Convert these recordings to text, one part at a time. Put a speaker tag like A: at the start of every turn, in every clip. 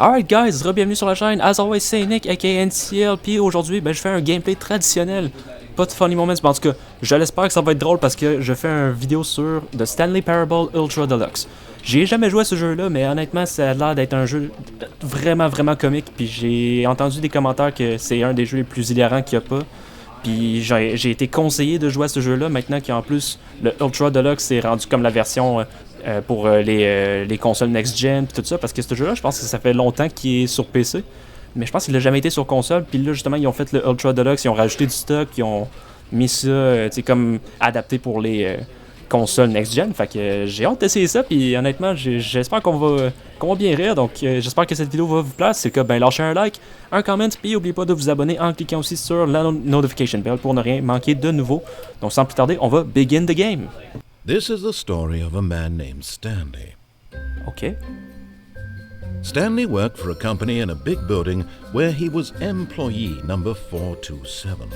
A: Alright guys, re-bienvenue sur la chaîne, as always c'est Nick aka NCL, puis aujourd'hui je fais un gameplay traditionnel, pas de funny moments, mais en tout cas, je l'espère que ça va être drôle parce que je fais une vidéo sur The Stanley Parable Ultra Deluxe. J'ai jamais joué à ce jeu là, mais honnêtement ça a l'air d'être un jeu vraiment comique, puis j'ai entendu des commentaires que c'est un des jeux les plus hilarants qu'il n'y a pas. Puis j'ai été conseillé de jouer à ce jeu-là, maintenant qu'en plus le Ultra Deluxe est rendu comme la version pour les consoles next-gen puis tout ça, parce que ce jeu-là, je pense que ça fait longtemps qu'il est sur PC, mais je pense qu'il n'a jamais été sur console, puis là justement ils ont fait le Ultra Deluxe, ils ont rajouté du stock, ils ont mis ça, tu sais, comme adapté pour les consoles next-gen, fait que j'ai hâte d'essayer ça, puis honnêtement j'espère qu'on va bien rire, donc j'espère que cette vidéo va vous plaire. C'est le cas, ben lâchez un like, un comment, puis n'oubliez pas de vous abonner en cliquant aussi sur la notification bell pour ne rien manquer de nouveau. Donc sans plus tarder, on va begin the game.
B: This is the story of a man named Stanley.
A: Ok.
B: Stanley worked for a company in a big building where he was employee number 427.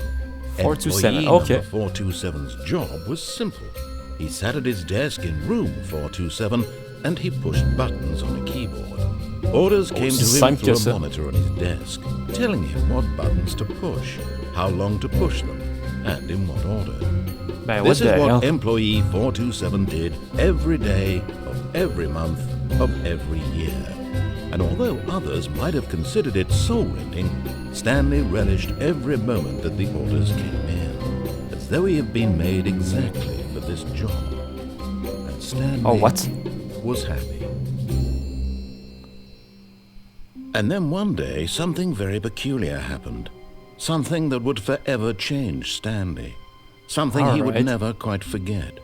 A: 427,
B: Employee
A: okay.
B: number 427's job was simple. He sat at his desk in room 427 and he pushed buttons on a keyboard. Orders came to him through a monitor on his desk, telling him what buttons to push, how long to push them, and in what order.
A: Ben,
B: This is what
A: hell?
B: employee 427 did every day of every month of every year. And although others might have considered it soul-rending, Stanley relished every moment that the orders came in, as though he had been made exactly for this job. And Stanley was happy. And then one day, something very peculiar happened. Something that would forever change Stanley. Something he would never quite forget.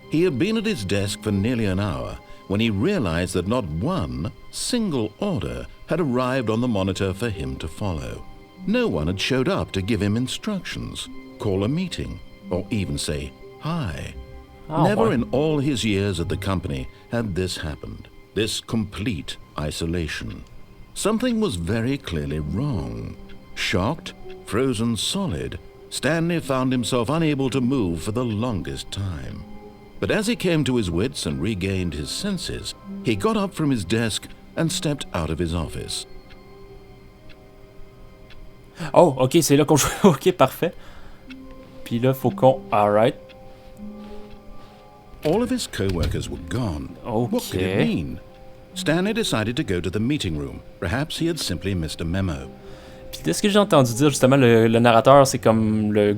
B: He had been at his desk for nearly an hour when he realized that not one single order had arrived on the monitor for him to follow. No one had showed up to give him instructions, call a meeting, or even say hi. Never in all his years at the company had this happened, this complete isolation. Something was very clearly wrong. Shocked, frozen solid, Stanley found himself unable to move for the longest time. But as he came to his wits and regained his senses, he got up from his desk and stepped out of his office.
A: Oh, ok, c'est là qu'on joue. Ok, parfait. Puis là, faut qu'on... Alright.
B: All of his co-workers were gone. What could it mean? Stanley decided to go to the meeting room. Perhaps he had simply missed a memo.
A: Puis de ce que j'ai entendu dire, justement, le narrateur, c'est comme la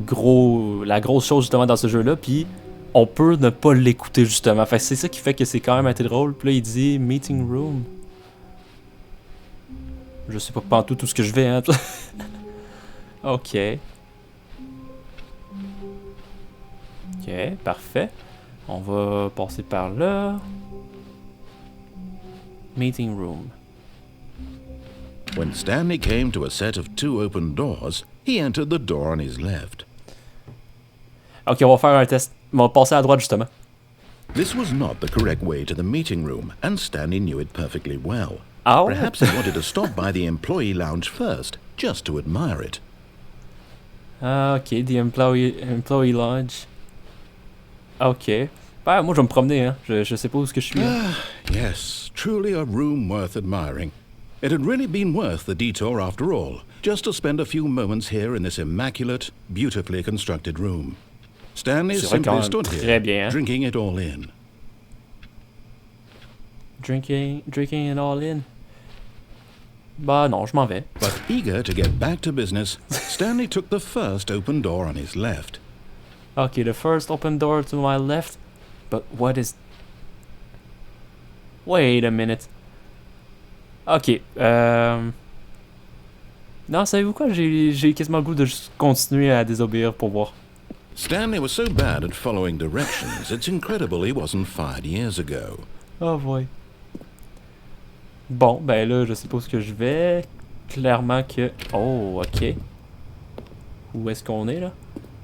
A: grosse chose, justement, dans ce jeu-là, puis on peut ne pas l'écouter, justement. Fait que c'est ça qui fait que c'est quand même assez drôle. Puis là, il dit « meeting room ». Je sais pas pantoute tout ce que je vais, hein. Ok. Ok, parfait. On va passer par là. Meeting room.
B: When Stanley came to a set of 2 open doors, he entered the door on his left.
A: Ok, on va faire un test. On va passer à droite, justement.
B: This was not the correct way to the meeting room, and Stanley knew it perfectly well.
A: Oh.
B: Perhaps he wanted to stop by the employee lounge first, just to admire it.
A: Ah, ok, the employee lounge. Ok. Ben, moi, je vais me promener, hein. Je sais pas où est-ce que je suis. Hein.
B: Yes, truly a room worth admiring. It had really been worth the detour after all, just to spend a few moments here in this immaculate, beautifully constructed room. Stanley simply stood here,
A: bien, hein?
B: drinking it all in.
A: Drinking it all in. Bah non, je m'en vais.
B: But eager to get back to business, Stanley took the first open door on his left.
A: Okay, the first open door to my left. But what is... Wait a minute. Ok, non, savez-vous quoi? J'ai quasiment le goût de juste continuer à désobéir pour voir.
B: Stanley was so bad at following directions, it's incredible he wasn't fired years ago.
A: Oh boy. Bon, ben là, je sais pas où est-ce que je vais. Clairement que... Oh, ok. Où est-ce qu'on est, là?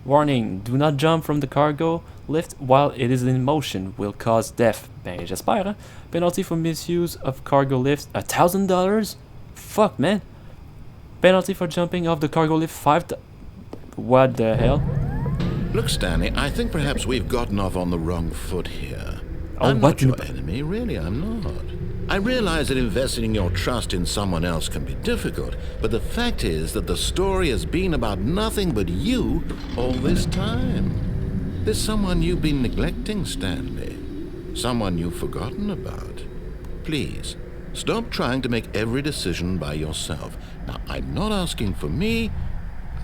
A: Warning, do not jump from the cargo lift while it is in motion, will cause death. Ben, j'espère, hein? Penalty for misuse of cargo lift, $1,000? Fuck, man. Penalty for jumping off the cargo lift, What the hell?
B: Look, Stanley, I think perhaps we've gotten off on the wrong foot here.
A: Oh,
B: I'm
A: what
B: not your enemy, really, I'm not. I realize that investing your trust in someone else can be difficult, but the fact is that the story has been about nothing but you all this time. There's someone you've been neglecting, Stanley. Someone you've forgotten about. Please, stop trying to make every decision by yourself. Now, I'm not asking for me,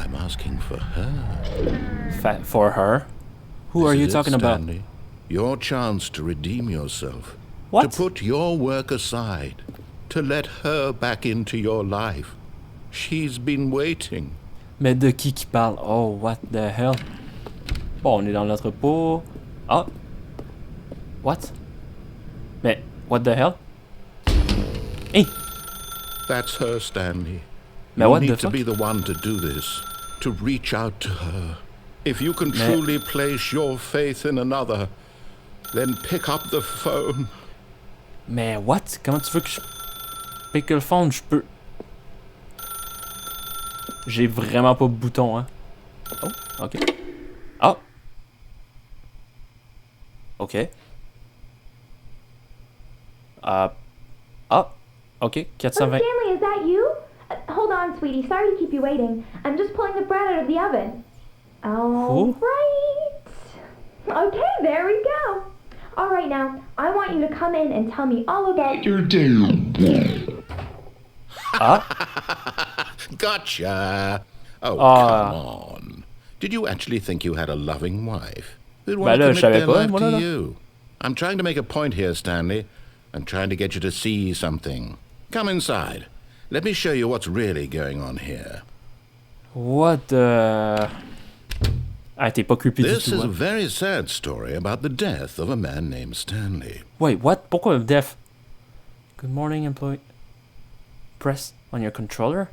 B: I'm asking for her.
A: For her? Who are you talking about?
B: Stanley. Your chance to redeem yourself.
A: What?
B: To put your work aside. To let her back into your life. She's been waiting.
A: Mais de qui parle? Oh, what the hell? Bon, on est dans l'entrepôt. Ah! What? Mais, what the hell? Hey!
B: That's her, Stanley.
A: Mais
B: you
A: what
B: need
A: the
B: to
A: fuck?
B: be the one to do this. To reach out to her. If you can truly place your faith in another, then pick up the phone.
A: Mais what? Comment tu veux que je pique le phone? Je peux... J'ai vraiment pas de bouton, hein. Oh, ok. Ah! Ok. Ah, ok, 420.
C: Stanley, is that you? Hold on, sweetie. Sorry to keep you waiting. I'm just pulling the bread out of the oven. All right. Okay, there we go. All right, now, I want you to come in and tell me all about your day.
B: Gotcha. Oh, come on. Did you actually think you had a loving wife? Who'd want to commit their life to you? I'm trying to make a point here, Stanley. I'm trying to get you to see something. Come inside. Let me show you what's really going on here.
A: What the... Ah, t'es pas creepy du tout,
B: This is a very sad story about the death of a man named Stanley.
A: Wait, what? Pourquoi death? Good morning, employee. Press on your controller?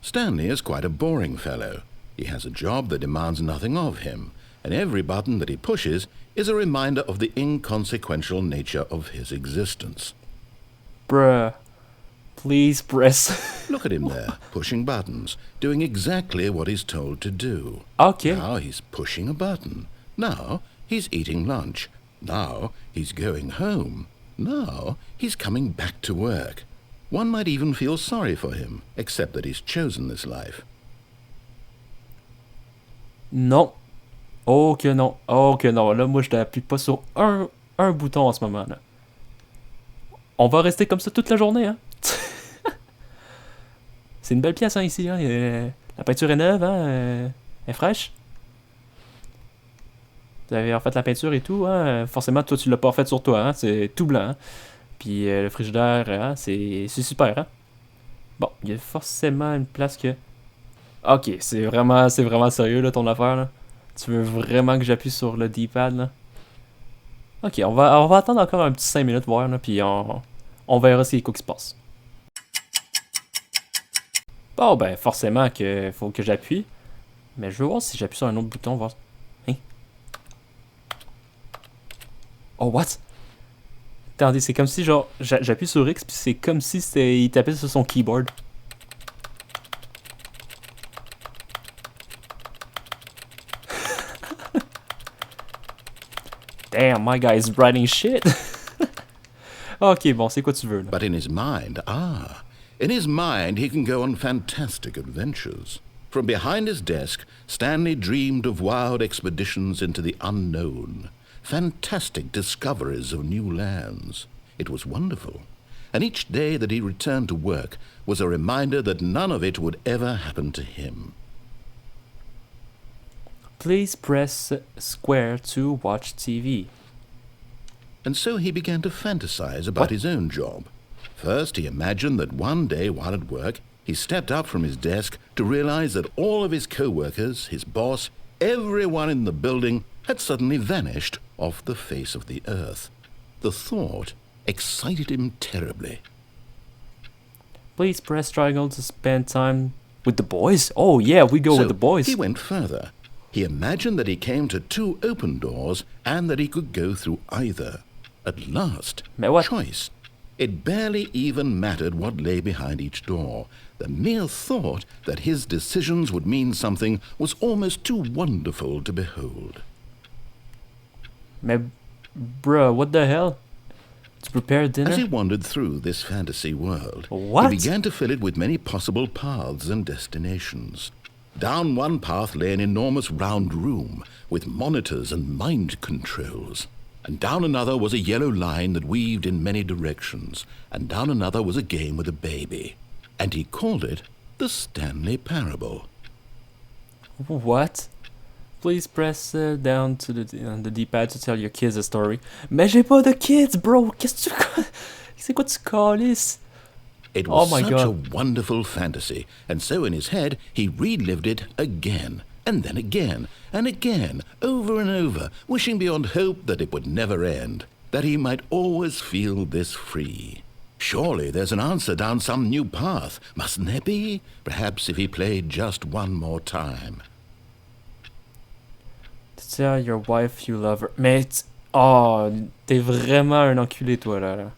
B: Stanley is quite a boring fellow. He has a job that demands nothing of him, and every button that he pushes is a reminder of the inconsequential nature of his existence.
A: Bruh. Please press.
B: Look at him there, pushing buttons, doing exactly what he's told to do.
A: Okay.
B: Now he's pushing a button. Now he's eating lunch. Now he's going home. Now he's coming back to work. One might even feel sorry for him, except that he's chosen this life.
A: Non. Oh que non. Oh que non. Là, moi, je n'appuie pas sur un bouton en ce moment, là. On va rester comme ça toute la journée, hein. C'est une belle pièce, hein, ici, hein. La peinture est neuve, hein. Elle est fraîche. Vous avez refait la peinture et tout, hein. Forcément, toi, tu l'as pas fait sur toi, hein. C'est tout blanc, hein. Puis le frigidaire, hein, c'est super, hein. Bon, il y a forcément une place que... Ok, c'est vraiment sérieux, là, ton affaire, là. Tu veux vraiment que j'appuie sur le D-pad, là? Ok, on va attendre encore un petit 5 minutes, voir, là, puis on verra ce qui se passe. Bon, ben, forcément que faut que j'appuie. Mais je veux voir si j'appuie sur un autre bouton, voir... Hein? Oh, what? Attendez, c'est comme si, genre, j'appuie sur X, puis c'est comme si il tapait sur son keyboard. Damn, my guy is writing shit. Ok, bon, c'est quoi tu veux, là?
B: But in his mind, in his mind he can go on fantastic adventures. From behind his desk, Stanley dreamed of wild expeditions into the unknown, fantastic discoveries of new lands. It was wonderful, and each day that he returned to work was a reminder that none of it would ever happen to him.
A: Please press square to watch TV.
B: And so he began to fantasize about his own job. First, he imagined that one day while at work, he stepped up from his desk to realize that all of his co-workers, his boss, everyone in the building had suddenly vanished off the face of the earth. The thought excited him terribly.
A: Please press triangle to spend time with the boys. Oh yeah, we go with the boys.
B: He went further. He imagined that he came to 2 open doors and that he could go through either. At last, choice. It barely even mattered what lay behind each door. The mere thought that his decisions would mean something was almost too wonderful to behold.
A: Mais, bruh, what the hell? To prepare dinner?
B: As he wandered through this fantasy world,
A: What?
B: he began to fill it with many possible paths and destinations. Down one path lay an enormous round room with monitors and mind controls. And down another was a yellow line that weaved in many directions. And down another was a game with a baby. And he called it the Stanley Parable.
A: What? Please press down to the D-pad to tell your kids a story. Mais j'ai pas de kids, bro! Qu'est-ce que tu... C'est quoi tu calisses?
B: It was
A: my
B: such
A: God.
B: a wonderful fantasy, and so in his head he relived it again, and then again, and again, over and over, wishing beyond hope that it would never end, that he might always feel this free. Surely there's an answer down some new path, mustn't there be? Perhaps if he played just one more time.
A: To tell your wife you love her. Mais... Oh, t'es vraiment un enculé, toi, là.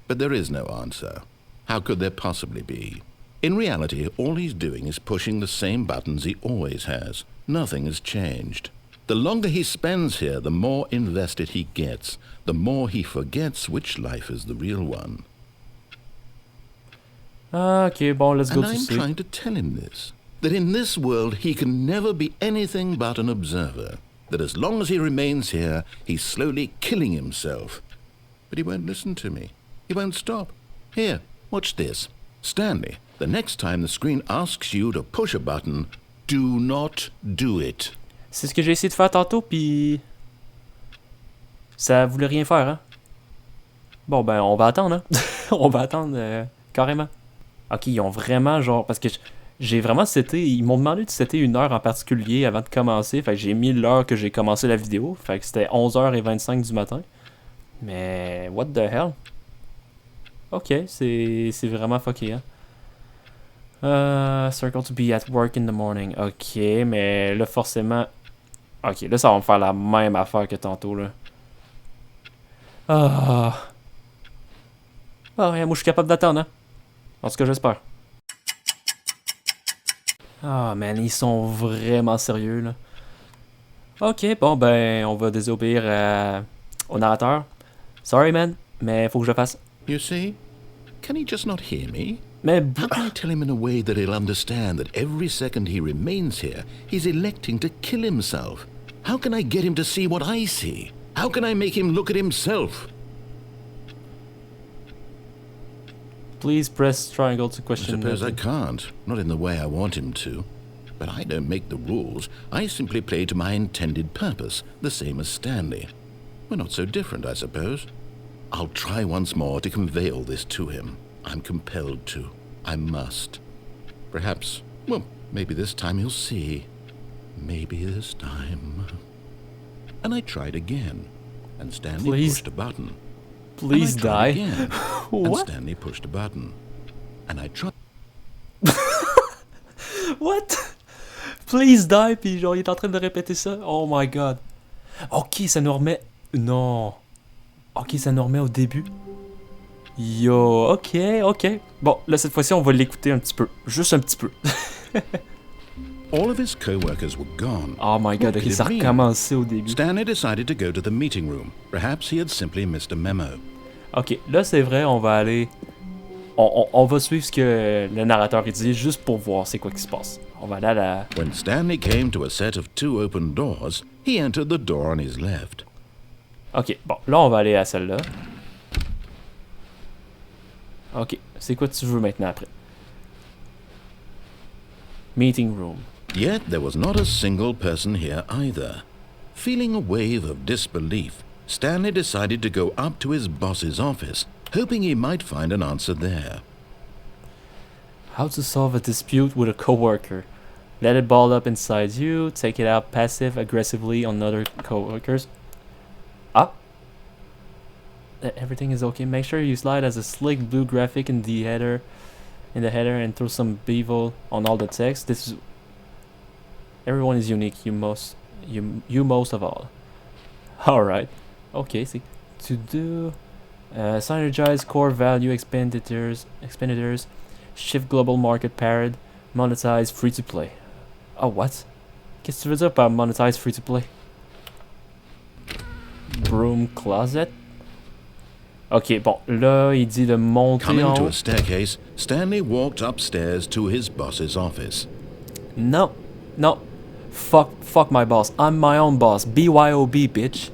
B: But there is no answer. How could there possibly be? In reality, all he's doing is pushing the same buttons he always has. Nothing has changed. The longer he spends here, the more invested he gets, the more he forgets which life is the real one.
A: Okay, bon, let's go
B: And
A: to
B: I'm
A: sleep.
B: trying to tell him this, that in this world he can never be anything but an observer, that as long as he remains here, he's slowly killing himself. But he won't listen to me. He won't stop. Here, watch this. Stanley, the next time the screen asks you to push a button, do not do it.
A: C'est ce que j'ai essayé de faire tantôt, puis... Ça voulait rien faire, hein? Bon, ben, on va attendre, hein? On va attendre, carrément. Ok, ils ont vraiment, genre... Parce que j'ai vraiment seté... Ils m'ont demandé de setter une heure en particulier avant de commencer. Fait que j'ai mis l'heure que j'ai commencé la vidéo. Fait que c'était 11h25 du matin. Mais... What the hell? Ok, c'est vraiment fucké, hein? Circle to be at work in the morning. Ok, mais là, forcément... Ok, là, ça va me faire la même affaire que tantôt, là. Ah... Ah, ouais, moi, je suis capable d'attendre, hein? En tout cas, j'espère. Ah, man, ils sont vraiment sérieux, là. Ok, bon, ben, on va désobéir au narrateur. Sorry, man, mais faut que je le fasse.
B: You see? Can he just not hear me?
A: Mais...
B: How can I tell him in a way that he'll understand that every second he remains here, he's electing to kill himself? How can I get him to see what I see? How can I make him look at himself?
A: Please press triangle to
B: I
A: question...
B: suppose I can't, not in the way I want him to. But I don't make the rules. I simply play to my intended purpose, the same as Stanley. We're not so different, I suppose. I'll try once more to convey all this to him. I'm compelled to. I must. Perhaps, well, maybe this time he'll see. Maybe this time. And I tried again, and Stanley
A: Please.
B: pushed a button.
A: Please
B: and I tried
A: die.
B: again, and
A: What?
B: Stanley pushed a button. And I tried.
A: What? Please die, puis genre, il est en train de répéter ça. Oh my god. Ok, ça nous remet... Non. Ok, ça nous remet au début. Yo, ok, ok. Bon, là, cette fois-ci, on va l'écouter un petit peu. Juste un petit peu.
B: All of his co-workers were gone.
A: Oh my god,
B: What
A: ok,
B: could
A: ça
B: it mean?
A: recommençait au début.
B: Stanley decided to go to the meeting room. Perhaps he had simply missed a memo.
A: Ok, là, c'est vrai, on va aller... On va suivre ce que le narrateur il dit, juste pour voir c'est quoi qui se passe. On va aller à la...
B: When Stanley came to a set of 2 open doors, he entered the door on his left.
A: Ok, bon, là, on va aller à celle-là. Ok, c'est quoi tu veux maintenant après? Meeting room.
B: Yet there was not a single person here either. Feeling a wave of disbelief, Stanley decided to go up to his boss's office, hoping he might find an answer there.
A: How to solve a dispute with a coworker. Let it ball up inside you, take it out passive-aggressively on other coworkers. Ah! Everything is okay. Make sure you slide as a slick blue graphic in the header and throw some bevel on all the text. This is... Everyone is unique, you most of all. Alright. Okay, see. To do... synergize core value expenditures, shift global market parity, monetize free to play. Oh, what? Qu'est-ce que tu veux dire par monetize free to play? Broom closet? Ok, bon, là, il dit de monter
B: Coming
A: en
B: to
A: haut.
B: a staircase, Stanley walked upstairs to his boss's office.
A: Non, non. Fuck my boss. I'm my own boss. BYOB, bitch.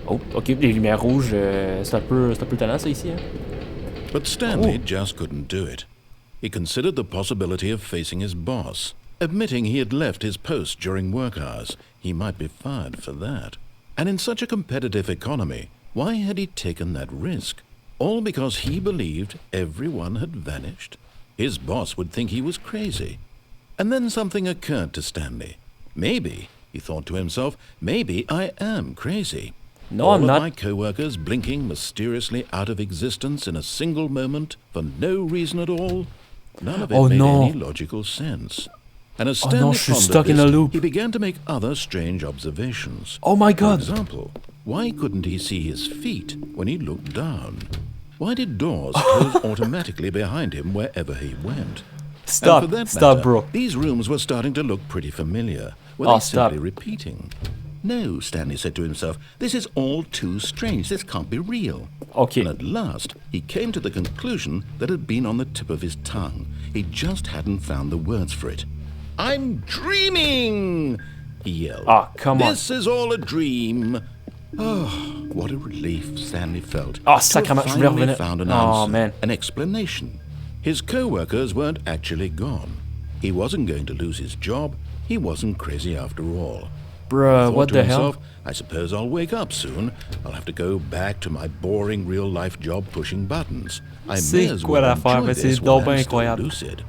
A: Oh, ok, les lumières rouges, c'est un peu talent, ça, ici, hein.
B: But Stanley just couldn't do it. He considered the possibility of facing his boss, admitting he had left his post during work hours. He might be fired for that. And in such a competitive economy, why had he taken that risk? All because he believed everyone had vanished? His boss would think he was crazy. And then something occurred to Stanley. Maybe, he thought to himself, maybe I am crazy.
A: No,
B: All
A: I'm
B: of
A: not.
B: my co-workers blinking mysteriously out of existence in a single moment for no reason at all. None of it made any logical sense. And as Stanley
A: she's
B: pondered
A: stuck in a
B: this,
A: loop.
B: he began to make other strange observations.
A: Oh my god.
B: For example, why couldn't he see his feet when he looked down? Why did doors close automatically behind him wherever he went?
A: Stop,
B: And for that
A: stop,
B: matter,
A: bro.
B: these rooms were starting to look pretty familiar. Were
A: Oh,
B: they
A: stop.
B: simply repeating? No, Stanley said to himself, this is all too strange. This can't be real.
A: Okay.
B: And at last, he came to the conclusion that had been on the tip of his tongue. He just hadn't found the words for it. I'm dreaming! He yelled.
A: Ah, come on.
B: This is all a dream. Oh, what a relief Stanley felt.
A: Ah,
B: to have
A: sacrément, je voulais
B: finally
A: revenir.
B: found an
A: Oh,
B: answer,
A: man.
B: an explanation. His co-workers weren't actually gone. He wasn't going to lose his job. He wasn't crazy after all.
A: Bruh,
B: Thought
A: what
B: to
A: the
B: himself,
A: hell?
B: I suppose I'll wake up soon. I'll have to go back to my boring real-life job pushing buttons. I may
A: C'est
B: as
A: quoi
B: well
A: l'affaire,
B: enjoy
A: mais
B: this
A: c'est
B: while
A: donc
B: I'm
A: bien
B: still
A: incroyable.
B: lucid.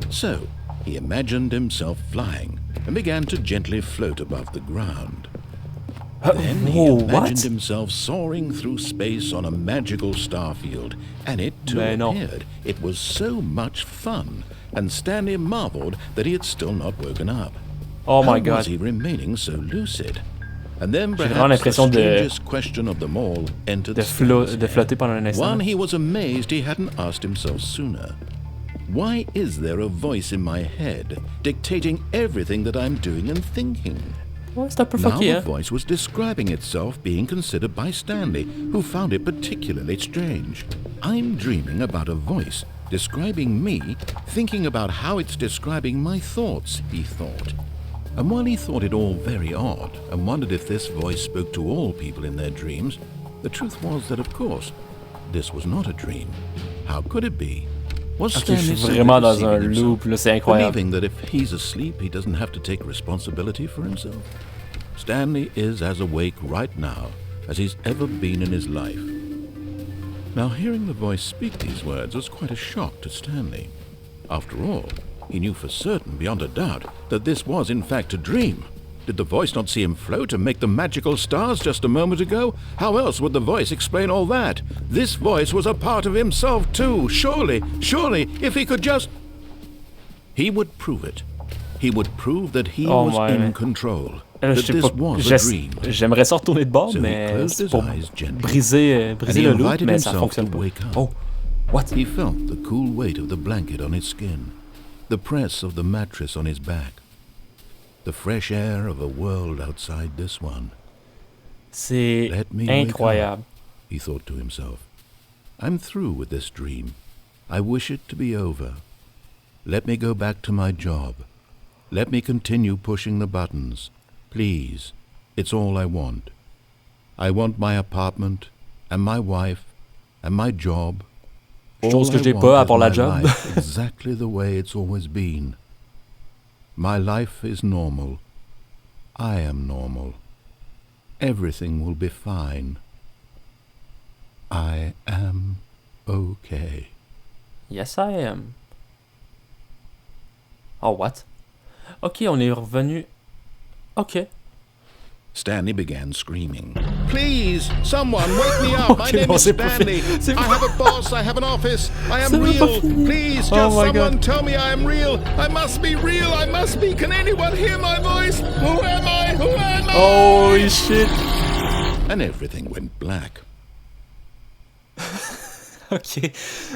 B: So, he imagined himself flying and began to gently float above the ground. Then he
A: Whoa,
B: imagined
A: what?
B: himself soaring through space on a magical starfield, and it too
A: Mais non.
B: appeared. It was so much fun, and Stanley marveled that he had still not woken up.
A: Oh my
B: How
A: god.
B: was he remaining so lucid? And then
A: J'ai vraiment
B: perhaps the
A: l'impression de-
B: strangest question of them all entered
A: De
B: Stanley's head.
A: flotter pendant un instant.
B: One he was amazed he hadn't asked himself sooner. Why is there a voice in my head dictating everything that I'm doing and thinking?
A: Ouais, c'est un peu
B: Now
A: fucké,
B: the
A: hein.
B: voice was describing itself being considered by Stanley, who found it particularly strange. I'm dreaming about a voice describing me, thinking about how it's describing my thoughts, he thought. And while he thought it all very odd, and wondered if this voice spoke to all people in their dreams, the truth was that, of course, this was not a dream. How could it be? Was
A: Ok, je
B: Stanley
A: suis
B: simply
A: vraiment dans
B: deceiving
A: un
B: himself,
A: loop, là, c'est incroyable.
B: believing that if he's asleep, he doesn't have to take responsibility for himself? Stanley is as awake right now as he's ever been in his life. Now, hearing the voice speak these words was quite a shock to Stanley. After all, he knew for certain, beyond a doubt, that this was in fact a dream. Did the voice not see him float and make the magical stars just a moment ago? How else would the voice explain all that? This voice was a part of himself too. Surely, if he could just... He would prove it. He would prove that he was in control.
A: Là,
B: That
A: je sais
B: this
A: pas,
B: was a dream.
A: j'aimerais ça retourner de bord,
B: So he
A: mais
B: closed
A: c'est
B: his
A: pour
B: eyes gently.
A: briser
B: And he
A: le loop,
B: invited
A: mais ça
B: himself
A: fonctionne
B: to
A: pas.
B: wake up.
A: Oh, what?
B: He felt the cool weight of the blanket on his skin, the press of the mattress on his back, the fresh air of a world outside this one.
A: C'est
B: Let me wake
A: incroyable.
B: up, he thought to himself. I'm through with this dream. I wish it to be over. Let me go back to my job. Let me continue pushing the buttons. Please, it's all I want. I want my apartment, and my wife, and my job.
A: Chose que
B: All I
A: j'ai
B: want
A: pas, à
B: is
A: part la
B: my
A: job.
B: life exactly the way it's always been. My life is normal. I am normal. Everything will be fine. I am okay.
A: Yes, I am. Oh, what? Ok, on est revenu. Ok.
B: Stanley began screaming. Please, someone, wake me up. My
A: Okay,
B: name
A: bon,
B: is
A: c'est pas
B: Stanley.
A: fini. C'est
B: I have a boss. I have an office. I am
A: C'est même pas
B: real.
A: fini.
B: Please,
A: Oh
B: just
A: my
B: someone
A: God.
B: tell me I am real. I must be real. I must be. Can anyone hear my voice? Who am I? Who am I?
A: Holy shit.
B: And everything went black.
A: Ok.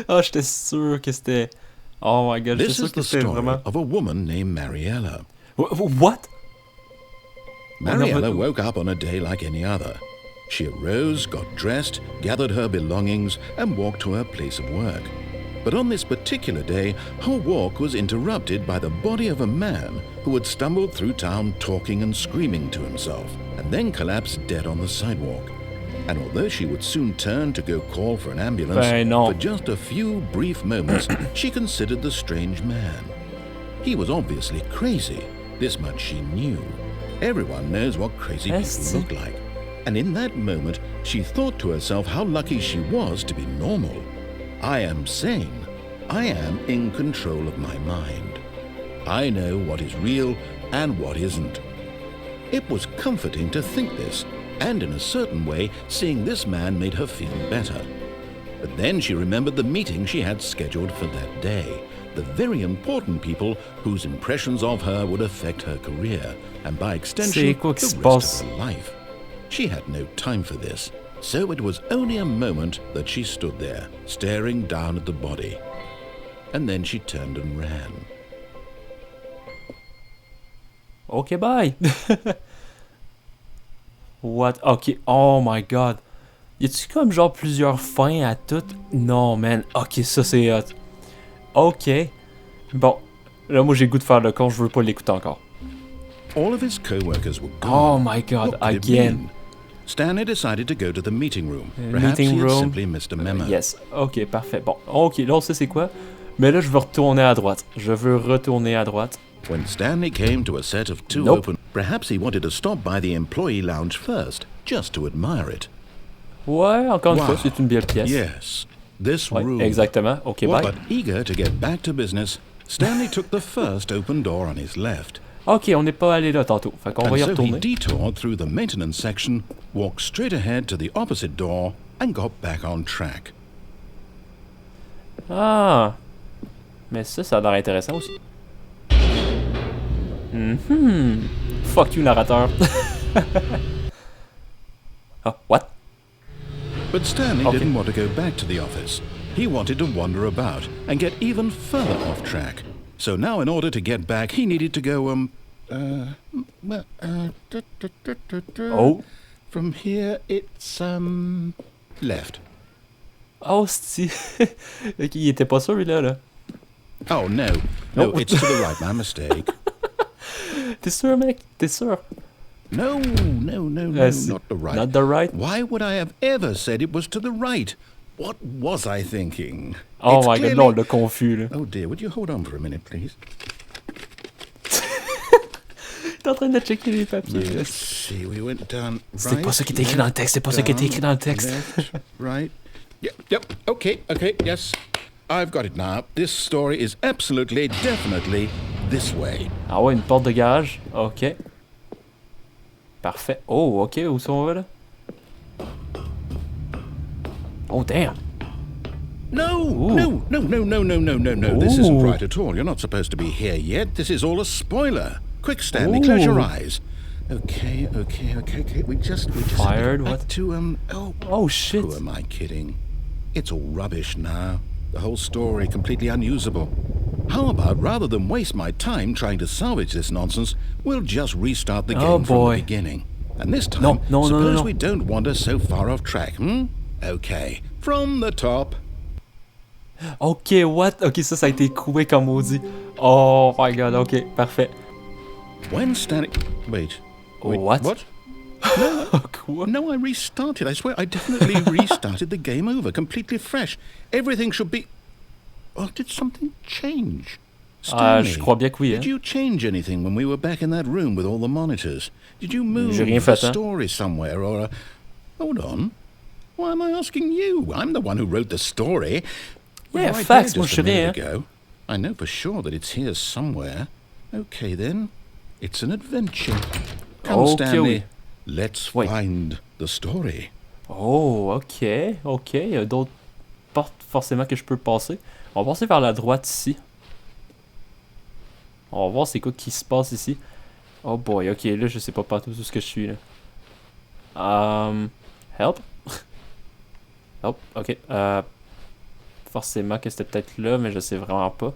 A: Oh, j'étais sûr que c'était... Oh my god, j'étais
B: This
A: sûr
B: is
A: que
B: the
A: c'était
B: story
A: vraiment...
B: of a woman named Mariella.
A: What?
B: Mariella woke up on a day like any other. She arose, got dressed, gathered her belongings, and walked to her place of work. But on this particular day, her walk was interrupted by the body of a man who had stumbled through town talking and screaming to himself, and then collapsed dead on the sidewalk. And although she would soon turn to go call for an ambulance, for just a few brief moments, she considered the strange man. He was obviously crazy. This much she knew. Everyone knows what crazy people look like. And in that moment, she thought to herself how lucky she was to be normal. I am sane. I am in control of my mind. I know what is real and what isn't. It was comforting to think this, and in a certain way, seeing this man made her feel better. But then she remembered the meeting she had scheduled for that day, the very important people whose impressions of her would affect her career, and by extension, the rest of her life. She had no time for this, so it was only a moment that she stood there, staring down at the body. And then she turned and ran.
A: Okay, bye! What? Ok, oh my god. Y a-tu comme genre plusieurs fins à toutes? Non, man. Ok, ça c'est hot. Ok. Bon. Là, moi j'ai le goût de faire le con, je veux pas l'écouter encore.
B: All of his co-workers were gone.
A: Oh my god, again.
B: Stanley decided to go to the meeting room. Perhaps he had simply missed a memo.
A: Yes. Ok, parfait. Bon, ok, là on sait c'est quoi. Mais là, je veux retourner à droite. Je veux retourner à droite.
B: When Stanley came to a set of two open, perhaps he wanted to stop by the employee lounge first, just to admire it.
A: Ouais, encore une fois, c'est une belle pièce.
B: Yes, this room.
A: Exactement. Ok, bye.
B: But eager to get back to business, Stanley took the first open door on his left.
A: Ok, on n'est pas allé là tantôt. Fait qu'on va y retourner.
B: So he detoured through the maintenance section, walked straight ahead to the opposite door, and got back on track.
A: Ah! Mais ça a l'air intéressant aussi. Fuck you, narrateur. Oh, what?
B: But Stanley didn't want to go back to the office. He wanted to wander about and get even further off track. So now in order to get back, he needed to go, from here, it's, left.
A: Oh, si. Ok, il était pas sûr, lui, là.
B: Oh, no, it's to the right, my mistake.
A: T'es sûr, mec? T'es sûr?
B: No, not the right.
A: Not the right?
B: Why would I have ever said it was to the right? What was I thinking?
A: Oh my god, non, le confus, là.
B: Oh dear, would you hold on for a minute, please?
A: T'es en train de checker les papiers.
B: Let's see, we went down right.
A: C'est pas ça qui est écrit dans le texte, c'est pas ça qui est écrit dans le texte.
B: Left, right. Yep, okay, yes. I've got it now. This story is absolutely, definitely this way.
A: Ah ouais, une porte de garage. Ok. Parfait. Oh, ok, où sont on va là? Oh, damn.
B: No. This isn't right at all. You're not supposed to be here yet. This is all a spoiler. Quick, Stanley, close your eyes. Okay. We just
A: fired.
B: What? To
A: Oh shit.
B: Who am I kidding? It's all rubbish now. The whole story completely unusable. How about, rather than waste my time trying to salvage this nonsense, we'll just restart the game from the beginning. And this time, suppose we don't wander so far off track, Okay, from the top.
A: Ok, what? Ok, ça a été quick comme maudit. Oh my god, ok, parfait.
B: When Stanley... Wait.
A: What?
B: No, I restarted. I swear, I definitely restarted the game over, completely fresh. Everything should be... Oh, did something change? Stanley,
A: je crois bien que oui.
B: Did you change anything when we were back in that room with all the monitors? Did you move the story somewhere or... Hold on. Why am I asking you? I'm the one who wrote the story.
A: Yeah, facts, mon chéri.
B: I know for sure that it's here somewhere. Okay, then. It's an adventure. Come, Stanley. Let's find the story.
A: Oh, ok. Il y a d'autres portes forcément que je peux passer. On va passer vers la droite ici. On va voir c'est quoi qui se passe ici. Oh boy, ok, là je sais pas partout où ce que je suis là. Help? Help, ok. Forcément que c'était peut-être là, mais je sais vraiment pas.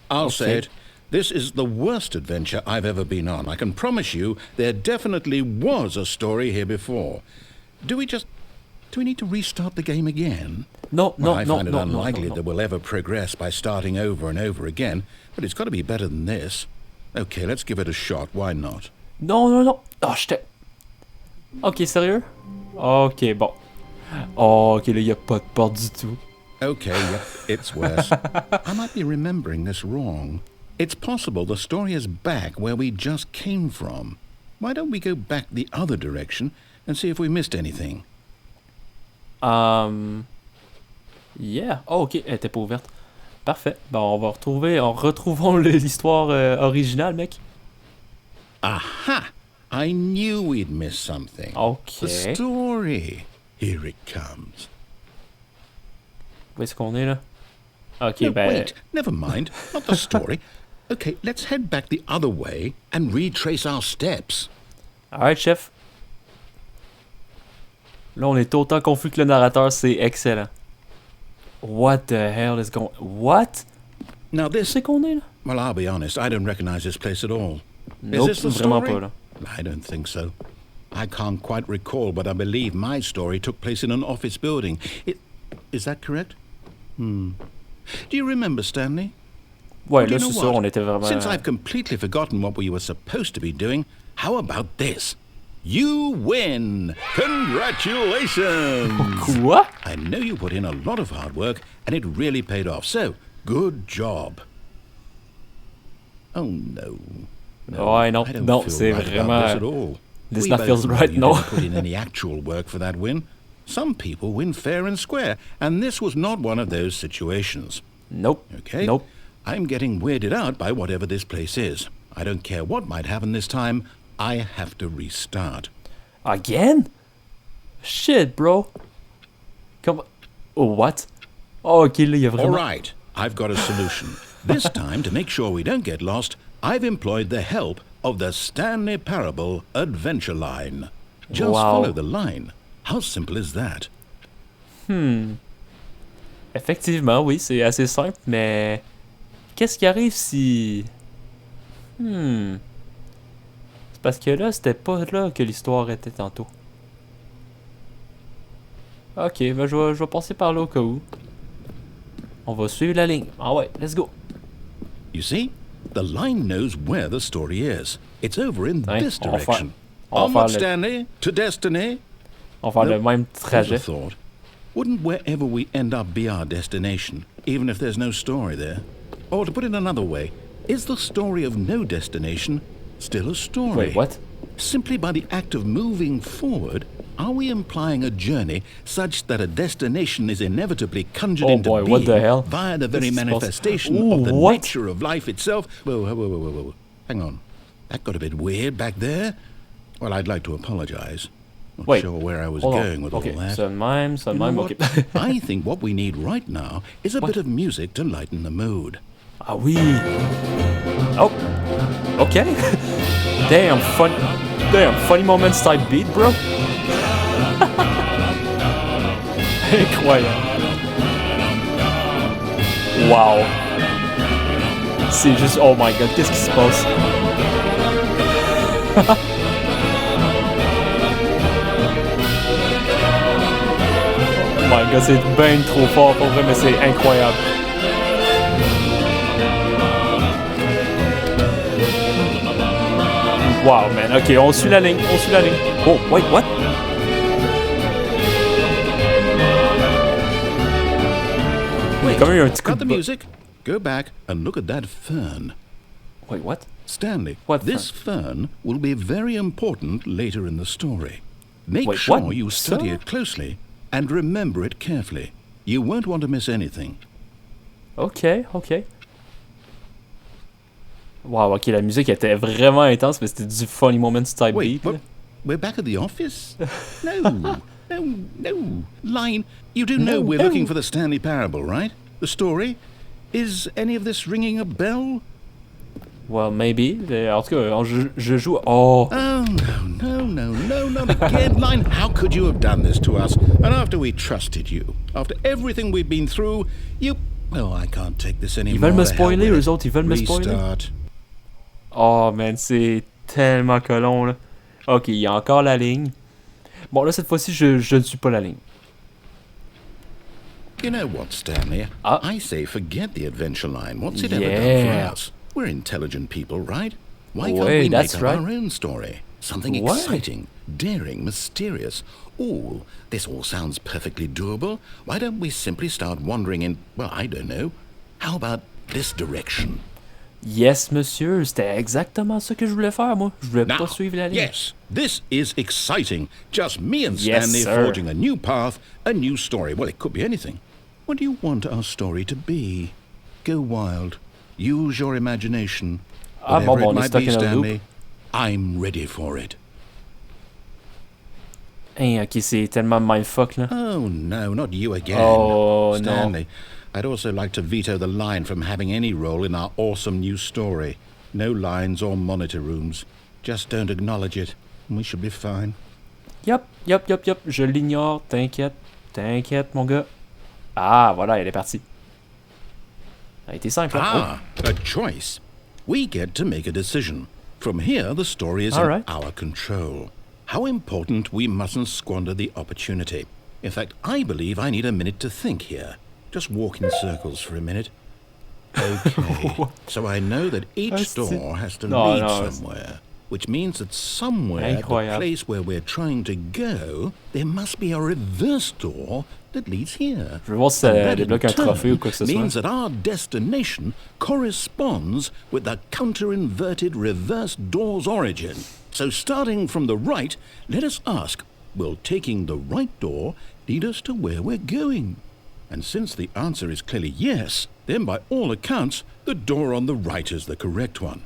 B: I'll say it. This is the worst adventure I've ever been on. I can promise you there definitely was a story here before. Do we need to restart the game again?
A: No,
B: Well,
A: no,
B: I
A: no,
B: find it
A: no,
B: unlikely
A: no,
B: that we'll ever progress by starting over and over again, but it's got to be better than this. Okay, let's give it a shot. Why not?
A: non, non, non. Oh, j'étais... Ok, sérieux? Ok, bon. Oh, ok, là, y a pas de porte du tout.
B: Okay, yep, it's worse. I might be remembering this wrong. It's possible the story is back where we just came from. Why don't we go back the other direction and see if we missed anything?
A: Yeah. Oh, ok, elle était pas ouverte. Parfait. Bon, on va retrouvons l'histoire originale, mec.
B: Aha! I knew we'd miss something.
A: Ok.
B: The story. Here it comes.
A: Où est-ce qu'on est, là? Ok,
B: No,
A: ben...
B: wait, never mind. Not the story. Okay, let's head back the other way and retrace our steps.
A: Alright, chef. Là, on est autant confus que le narrateur, c'est excellent. What the hell is going... What?
B: Now
A: Où
B: this...
A: c'est qu'on est, là?
B: Well, I'll be honest, I don't recognize this place at all.
A: Nope,
B: Is this the
A: vraiment
B: story?
A: pas, là.
B: I don't think so. I can't quite recall, but I believe my story took place in an office building. Is that correct? Do you remember, Stanley?
A: Ouais,
B: Do
A: là,
B: you know
A: c'est ça,
B: what?
A: on était vraiment...
B: Since I've completely forgotten what we were supposed to be doing, how about this? You win! Congratulations!
A: Quoi?
B: I know you put in a lot of hard work, and it really paid off, so good job. Oh, no.
A: Ouais, non,
B: I don't
A: non,
B: feel
A: c'est
B: right about
A: vraiment...
B: this at all.
A: This
B: We
A: not
B: both
A: feels
B: know
A: right,
B: you
A: no.
B: didn't put in any actual work for that win. Some people win fair and square, and this was not one of those situations.
A: Nope.
B: Okay?
A: Nope.
B: I'm getting weirded out by whatever this place is. I don't care what might happen this time. I have to restart.
A: Again? Shit, bro. Come... Oh, what? Oh, ok, là, il y a
B: All
A: vraiment...
B: right, I've got a solution. This time, to make sure we don't get lost, I've employed the help of the Stanley Parable Adventure Line. Just
A: Wow.
B: follow the line. How simple is that?
A: Effectivement, oui, c'est assez simple, mais... Qu'est-ce qui arrive si... C'est parce que là, c'était pas là que l'histoire était tantôt. Ok, ben je vais passer par là au cas où. On va suivre la ligne. Ah ouais, let's go.
B: You see, the line knows where the story is. It's over in
A: Ouais,
B: this
A: on va
B: direction.
A: on va
B: Onward,
A: faire le-
B: Stanley, to destiny.
A: On va faire le
B: Nope.
A: même
B: Here's a
A: trajet.
B: thought. Wouldn't wherever we end up be our destination, even if there's no story there? Or to put it another way, is the story of no destination still a story?
A: Wait, what?
B: Simply by the act of moving forward, are we implying a journey such that a destination is inevitably conjured
A: Oh
B: into
A: boy,
B: being
A: what the hell?
B: via the very
A: This is
B: manifestation
A: Ooh,
B: of the
A: what?
B: nature of life itself? Whoa. Hang on. That got a bit weird back there. Well, I'd like to apologize. Not
A: Wait,
B: sure where I was
A: hold on.
B: going with
A: Ok,
B: all that.
A: ça de même, ça de
B: You know
A: même,
B: what?
A: ok.
B: I think what we need right now is a
A: What?
B: bit of music to lighten the mood.
A: Ah oui. Oh. Ok. Damn funny moments type beat, bro. Incroyable. Wow. C'est juste... Oh my god, qu'est-ce qui se passe? Oh my god, c'est bien trop fort pour vrai, mais c'est incroyable. Wow, man. Ok, on suit la ligne, Oh, wait, what? Il y a quand même eu un petit coup
B: Got
A: de
B: the music? Go back and look at that fern.
A: Wait, what?
B: Stanley,
A: What
B: this fern will be very important later in the story. Make
A: Wait,
B: sure
A: what?
B: you study
A: Sir?
B: it closely and remember it carefully. You won't want to miss anything.
A: Ok. Wow, ok, la musique était vraiment intense, mais c'était du funny moments type
B: Wait,
A: beat. là.
B: we're back at the office? No. Line, you do know
A: No,
B: we're
A: no.
B: looking for the Stanley Parable, right? The story? Is any of this ringing a bell?
A: Well, maybe. En tout cas, je joue... Oh!
B: Oh, no, not again. Line, how could you have done this to us? And after we trusted you, after everything we've been through, you... Well, I can't take this anymore.
A: Ils veulent me
B: The hell
A: spoiler,
B: with
A: eux
B: it.
A: autres, ils veulent me spoiler.
B: Restart.
A: Oh, man, c'est tellement colon, là. Ok, il y a encore la ligne. Bon, là, cette fois-ci, je ne suis pas la ligne.
B: You know what, Stanley?
A: Ah.
B: I say forget the adventure line. What's it ever done for us? We're intelligent people, right? Why can't we make up our own story? Something exciting, daring, mysterious. Ooh, this all sounds perfectly doable. Why don't we simply start wandering in, well, I don't know. How about this direction?
A: Yes, monsieur, c'était exactement ça que je voulais faire, moi. Je voulais pas suivre la ligne.
B: Yes, this is exciting. Just me and Stanley forging a new path, a new story. Well, it could be anything. What do you want our story to be? Go wild. Use your imagination. Whatever it might be, Stanley, I'm ready for it.
A: Hey, ok, c'est tellement mindfuck, là.
B: Oh, no, not you again.
A: Oh,
B: Stanley,
A: no.
B: I'd also like to veto the line from having any role in our awesome new story. No lines or monitor rooms. Just don't acknowledge it, and we should be fine.
A: Yup. Je l'ignore. T'inquiète, mon gars. Ah, voilà, elle est partie. Ça a été simple.
B: Ah, a choice. We get to make a decision. From here, the story is in our control. How important we mustn't squander the opportunity. In fact, I believe I need a minute to think here. Just walk in circles for a minute. Okay, so I know that each door has to lead somewhere, which means that somewhere at the place where we're trying to go, there must be a reverse door that leads here.
A: Je veux voir si ça débloque un trophée ou quoi que ce soit.
B: Means that our destination corresponds with the counter-inverted reverse door's origin. So starting from the right, let us ask, will taking the right door lead us to where we're going? And since the answer is clearly yes, then by all accounts, the door on the right is the correct one.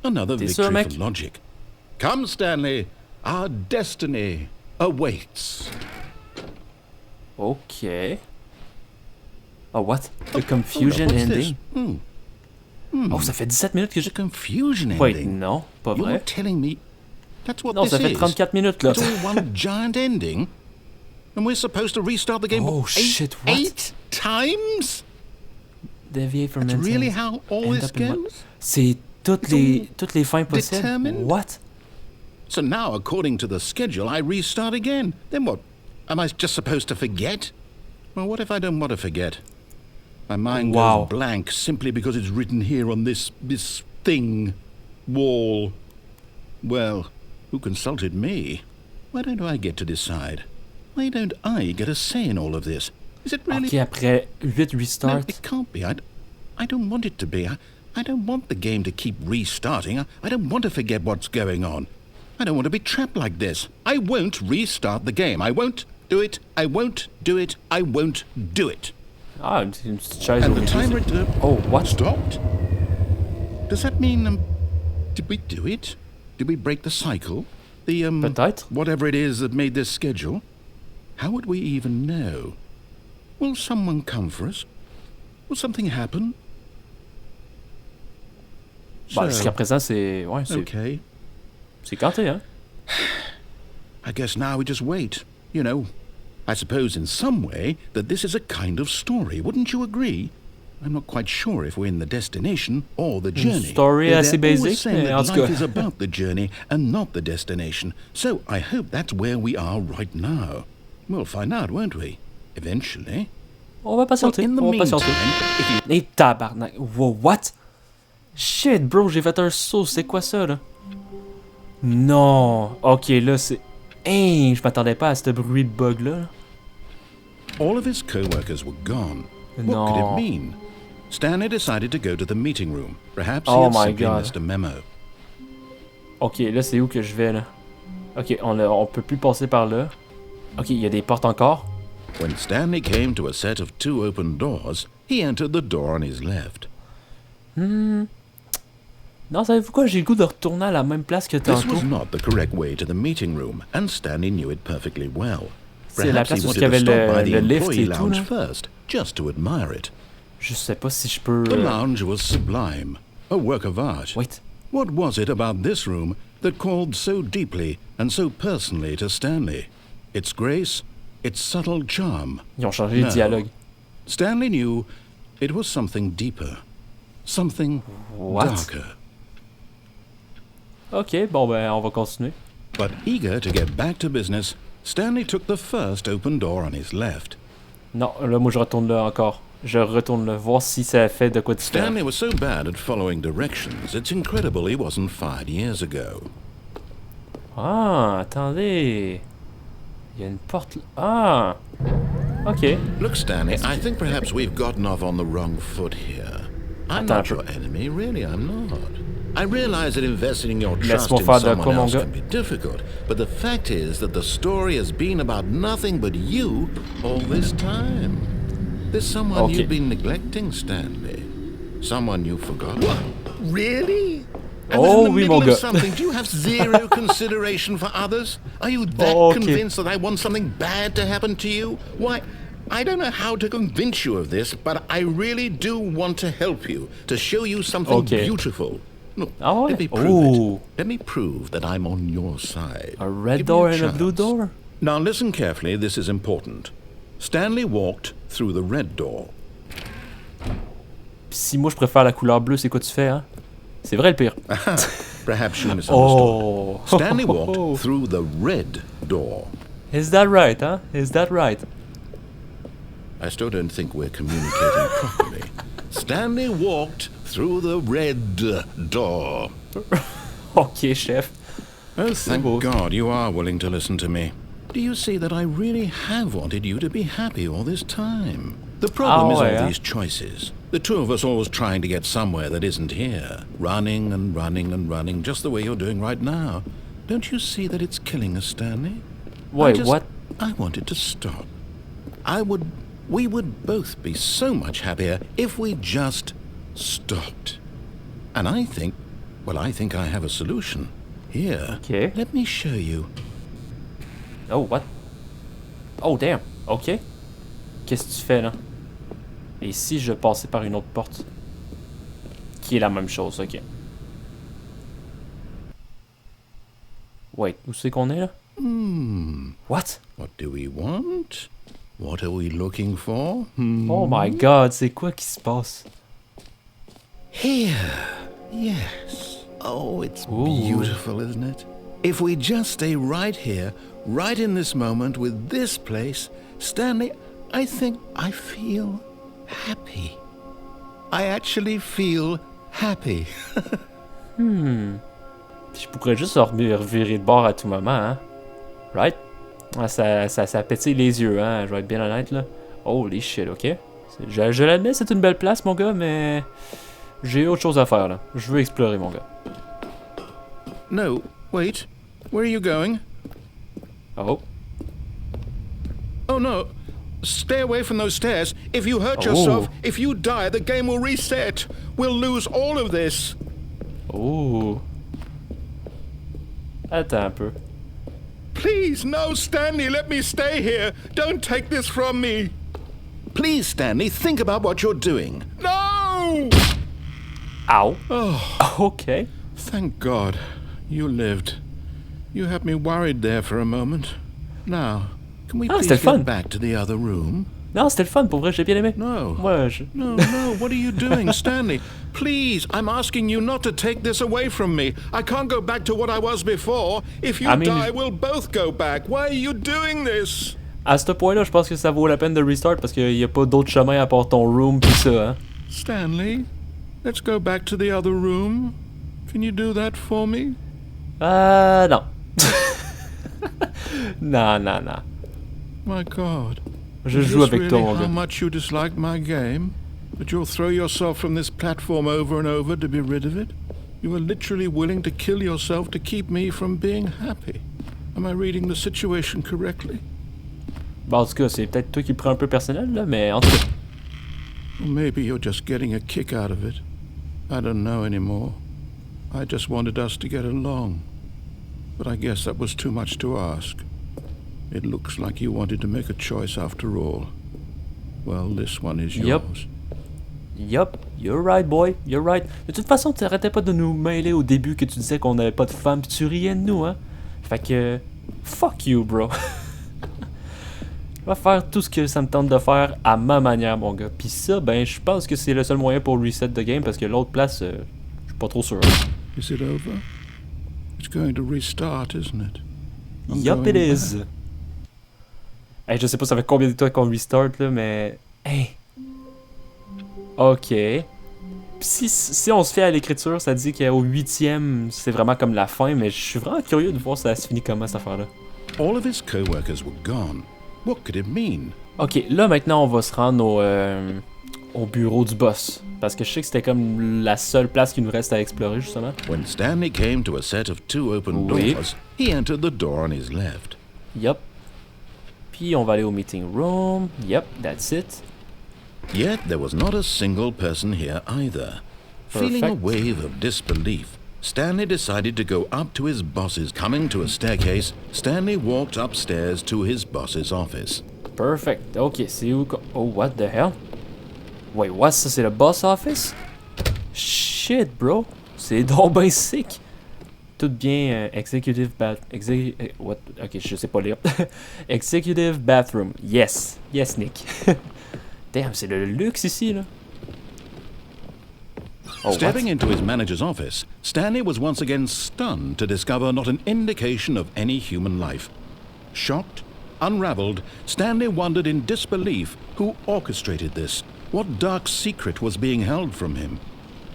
B: Another victory for logic. Come, Stanley, our destiny awaits.
A: Okay. Oh, what? The confusion ending? Oh, ça fait 17 minutes que j'ai...
B: Confusion ending?
A: Wait, non, pas vrai.
B: You're telling me that's what
A: non,
B: this
A: ça fait
B: is?
A: 34 minutes, là.
B: It's all one giant ending? And we're supposed to restart the game eight times?
A: Deviate from
B: That's really how all this goes?
A: C'est toutes les fins possibles.
B: Determined?
A: What?
B: So now, according to the schedule, I restart again. Then what? Am I just supposed to forget? Well, what if I don't want to forget? My mind goes blank simply because it's written here on this thing, wall. Well, who consulted me? Why don't I get to decide? Why don't I get a say in all of this? Is it really...
A: Okay, après 8 restarts...
B: No, it can't be. I don't want it to be. I don't want the game to keep restarting. I don't want to forget what's going on. I don't want to be trapped like this. I won't restart the game. I won't do it. I won't do it. I won't do it.
A: Ah, une petite chaise
B: and the timer...
A: oh, what?
B: Stopped? Does that mean... did we do it? Did we break the cycle? The,
A: Peut-être.
B: whatever it is that made this schedule? How would we even know? Will someone come for us? Will something happen?
A: Bah, jusqu'à présent, c'est... Ouais, c'est...
B: Okay.
A: C'est canté, hein?
B: I guess now we just wait. You know, I suppose in some way that this is a kind of story. Wouldn't you agree? I'm not quite sure if we're in the destination or the journey.
A: Story assez basic,
B: mais en tout cas. Life is about the journey and not the destination. So I hope that's where we are right now. We'll find out, won't we? Eventually.
A: On va patienter.
B: In the meantime,
A: Et tabarnak. Wow, what? Shit, bro, j'ai fait un saut. C'est quoi ça, là? Non. Ok, là, c'est... Hey, je m'attendais pas à ce bruit de bug-là.
B: All of his co-workers were gone. What could it mean? Stanley decided to go to the meeting room. Perhaps he had simply missed a memo.
A: Ok, là, c'est où que je vais, là? Ok, on peut plus passer par là. Ok, il y a des portes encore.
B: When Stanley came to a set of 2 open doors, he entered the door on his left.
A: Non, savez-vous quoi? J'ai le goût de retourner à la même place que tantôt.
B: This was not the correct way to the meeting room, and Stanley knew it perfectly well.
A: C'est la place où il y avait le lift et tout, là.
B: First, just to admire it.
A: Je sais pas si je peux...
B: The lounge was sublime, a work of art.
A: Wait.
B: What was it about this room that called so deeply and so personally to Stanley? Its grace, its subtle charm.
A: Ils ont changé le dialogue.
B: Stanley knew it was something deeper, something darker.
A: Ok, bon ben on va continuer.
B: But eager to get back to business, Stanley took the first open door on his left.
A: Non, là, moi, je retourne là encore. Je retourne là, voir si ça fait de quoi différent.
B: Stanley was so bad at following directions, it's incredible he wasn't fired years ago.
A: Ah, attendez. Il y a une porte là. Ah. Ok.
B: Look, Stanley, I think perhaps we've gotten off on the wrong foot here. I'm not your enemy, really, I'm not. I realize that investing your trust in someone else can be difficult, but the fact is that the story has been about nothing but you all this time. There's someone you've been neglecting, Stanley. Someone you forgot. What? Really? I was in the middle of something. Do you have zero consideration for others? Are you that convinced that I want something bad to happen to you? Why, I don't know how to convince you of this, but I really do want to help you, to show you something beautiful. Look, let me prove it. Let me prove that I'm on your side.
A: A red door and a blue door?
B: Now listen carefully, this is important. Stanley walked through the red door.
A: Si moi je préfère la couleur bleue, c'est quoi tu fais, hein? C'est vrai le pire.
B: Perhaps you misunderstood. Stanley walked through the red door.
A: Is that right, huh? Is that right?
B: I still don't think we're communicating properly. Stanley walked through the red door.
A: Ok, chef.
B: Oh, thank God you are willing to listen to me. Do you see that I really have wanted you to be happy all this time? The problem is all these choices. The two of us always trying to get somewhere that isn't here. Running and running and running, just the way you're doing right now. Don't you see that it's killing us, Stanley?
A: Wait, what?
B: I wanted to stop. We would both be so much happier if we just stopped. And I think I have a solution. Here, let me show you.
A: Oh, what? Oh, damn. Ok. Qu'est-ce que tu fais, là? Et si je passais par une autre porte? Qui est la même chose, ok. Wait, où c'est qu'on est, là? What?
B: What do we want? What are we looking for?
A: Oh my God, c'est quoi qui se passe?
B: Here. Yes. Oh, it's beautiful, isn't it? If we just stay right here, right in this moment with this place, Stanley, I think I feel happy. I actually feel happy.
A: Je pourrais juste revirer de bord à tout moment, hein? Right? Ça pétille les yeux, hein? Je vais être bien honnête, là. Holy shit, ok? Je l'admets, c'est une belle place, mon gars, mais... J'ai autre chose à faire, là. Je veux explorer, mon gars.
B: No, wait. Where are you going?
A: Oh.
B: Oh, no. Stay away from those stairs. If you hurt yourself, if you die, the game will reset. We'll lose all of this.
A: Oh. Attends un peu.
B: Please, no, Stanley, let me stay here. Don't take this from me. Please, Stanley, think about what you're doing. No!
A: Ow.
B: Oh.
A: Okay.
B: Thank God. You lived. You had me worried there for a moment. Now, can we please get back to the other room?
A: Non, c'était le fun, pour vrai, j'ai bien aimé.
B: No.
A: Ouais,
B: No, what are you doing, Stanley? Please, I'm asking you not to take this away from me. I can't go back to what I was before. If you die, we'll both go back. Why are you doing this?
A: À ce point-là, je pense que ça vaut la peine de restart parce qu'il n'y a pas d'autre chemin à part ton room pis ça, hein.
B: Stanley, let's go back to the other room. Can you do that for me?
A: Non. Non.
B: My God.
A: Je joue avec toi, mon gars.
B: How much you dislike my game? But you'll throw yourself from this platform over and over to be rid of it? You are literally willing to kill yourself to keep me from being happy. Am I reading the situation correctly?
A: Bon, en tout cas, c'est peut-être toi qui le prends un peu personnel, là, mais en tout cas...
B: Well, maybe you're just getting a kick out of it. I don't know anymore. I just wanted us to get along. But I guess that was too much to ask. It looks like you wanted to make a choice after all. Well, this one is yours.
A: Yup, you're right, boy, you're right. De toute façon, tu arrêtais pas de nous mêler au début que tu disais qu'on avait pas de femme, pis tu riais de nous, hein. Fait que... Fuck you, bro. Je vais faire tout ce que ça me tente de faire à ma manière, mon gars. Pis ça, ben, je pense que c'est le seul moyen pour reset the game, parce que l'autre place, je suis pas trop sûr.
B: Is it over? It's going to restart, isn't it?
A: Yup, it is. Hey, je sais pas ça fait combien de temps qu'on restart là, mais... Hey. Ok. Puis si on se fait à l'écriture, ça dit qu'au 8e, c'est vraiment comme la fin, mais je suis vraiment curieux de voir ça se finit comment cette affaire-là.
B: All of his co-workers were gone. What could it mean?
A: Ok, là maintenant on va se rendre au bureau du boss. Parce que je sais que c'était comme la seule place qui nous reste à explorer justement.
B: When Stanley came to a set of 2 open doors, he entered the door on his left.
A: Yup. Puis on va aller au meeting room. Yup, that's it.
B: Yet there was not a single person here either. Feeling a wave of disbelief, Stanley decided to go up to his boss's. Coming to a staircase, Stanley walked upstairs to his boss's office.
A: Perfect. Ok, c'est où... Oh, what the hell? Wait, what? Ça, c'est le boss office? Shit, bro. C'est donc ben sick. Tout bien, executive what? Ok, je sais pas lire. Executive bathroom. Yes. Yes, Nick. Damn, c'est le luxe ici, là. Oh,
B: Stepping into his manager's office, Stanley was once again stunned to discover not an indication of any human life. Shocked, unraveled, Stanley wondered in disbelief who orchestrated this. What dark secret was being held from him?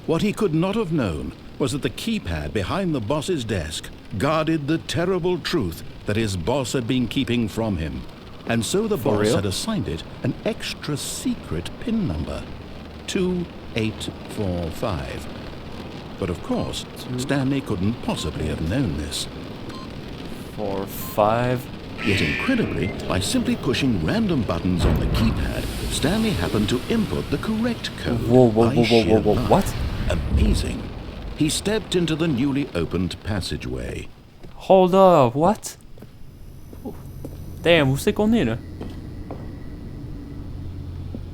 B: What he could not have known was that the keypad behind the boss's desk guarded the terrible truth that his boss had been keeping from him. And so the boss had assigned it an extra secret PIN number. 2845. But of course, Stanley couldn't possibly have known this.
A: 45.
B: Yet incredibly, by simply pushing random buttons on the keypad, Stanley happened to input the correct code.
A: Whoa, what?
B: Amazing. He stepped into the newly opened passageway.
A: Hold up, what? Damn, où c'est qu'on est là?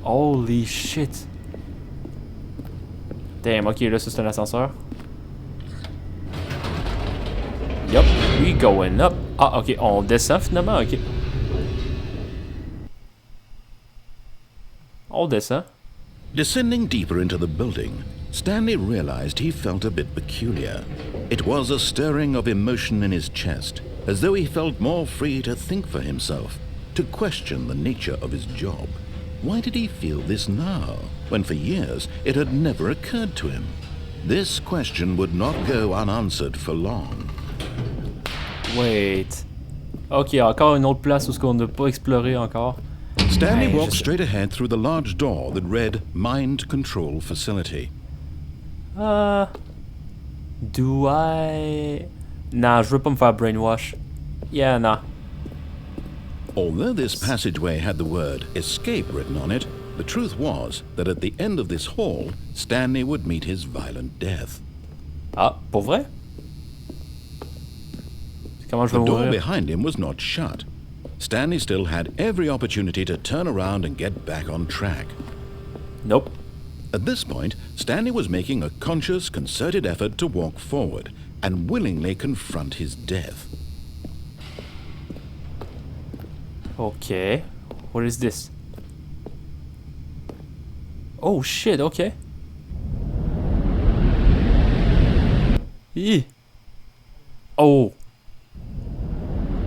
A: Holy shit. Damn, ok, là, ça c'est un ascenseur. Yup, we going up. Ah, ok, on descend finalement, ok. On descend.
B: Descending deeper into the building, Stanley realized he felt a bit peculiar. It was a stirring of emotion in his chest, as though he felt more free to think for himself, to question the nature of his job. Why did he feel this now, when for years it had never occurred to him? This question would not go unanswered for long.
A: Wait. Ok, encore une autre place où ce qu'on n'a pas exploré encore.
B: Stanley walked straight ahead through the large door that read Mind Control Facility.
A: Do I... Nah, je veux pas me faire brainwash. Yeah, nah.
B: Although this passageway had the word escape written on it, the truth was that at the end of this hall, Stanley would meet his violent death.
A: Ah, pour vrai? Comment je vais
B: The door
A: mourir?
B: behind him was not shut. Stanley still had every opportunity to turn around and get back on track.
A: Nope.
B: At this point, Stanley was making a conscious, concerted effort to walk forward and willingly confront his death.
A: Okay. What is this? Oh shit, okay. Eee. Oh.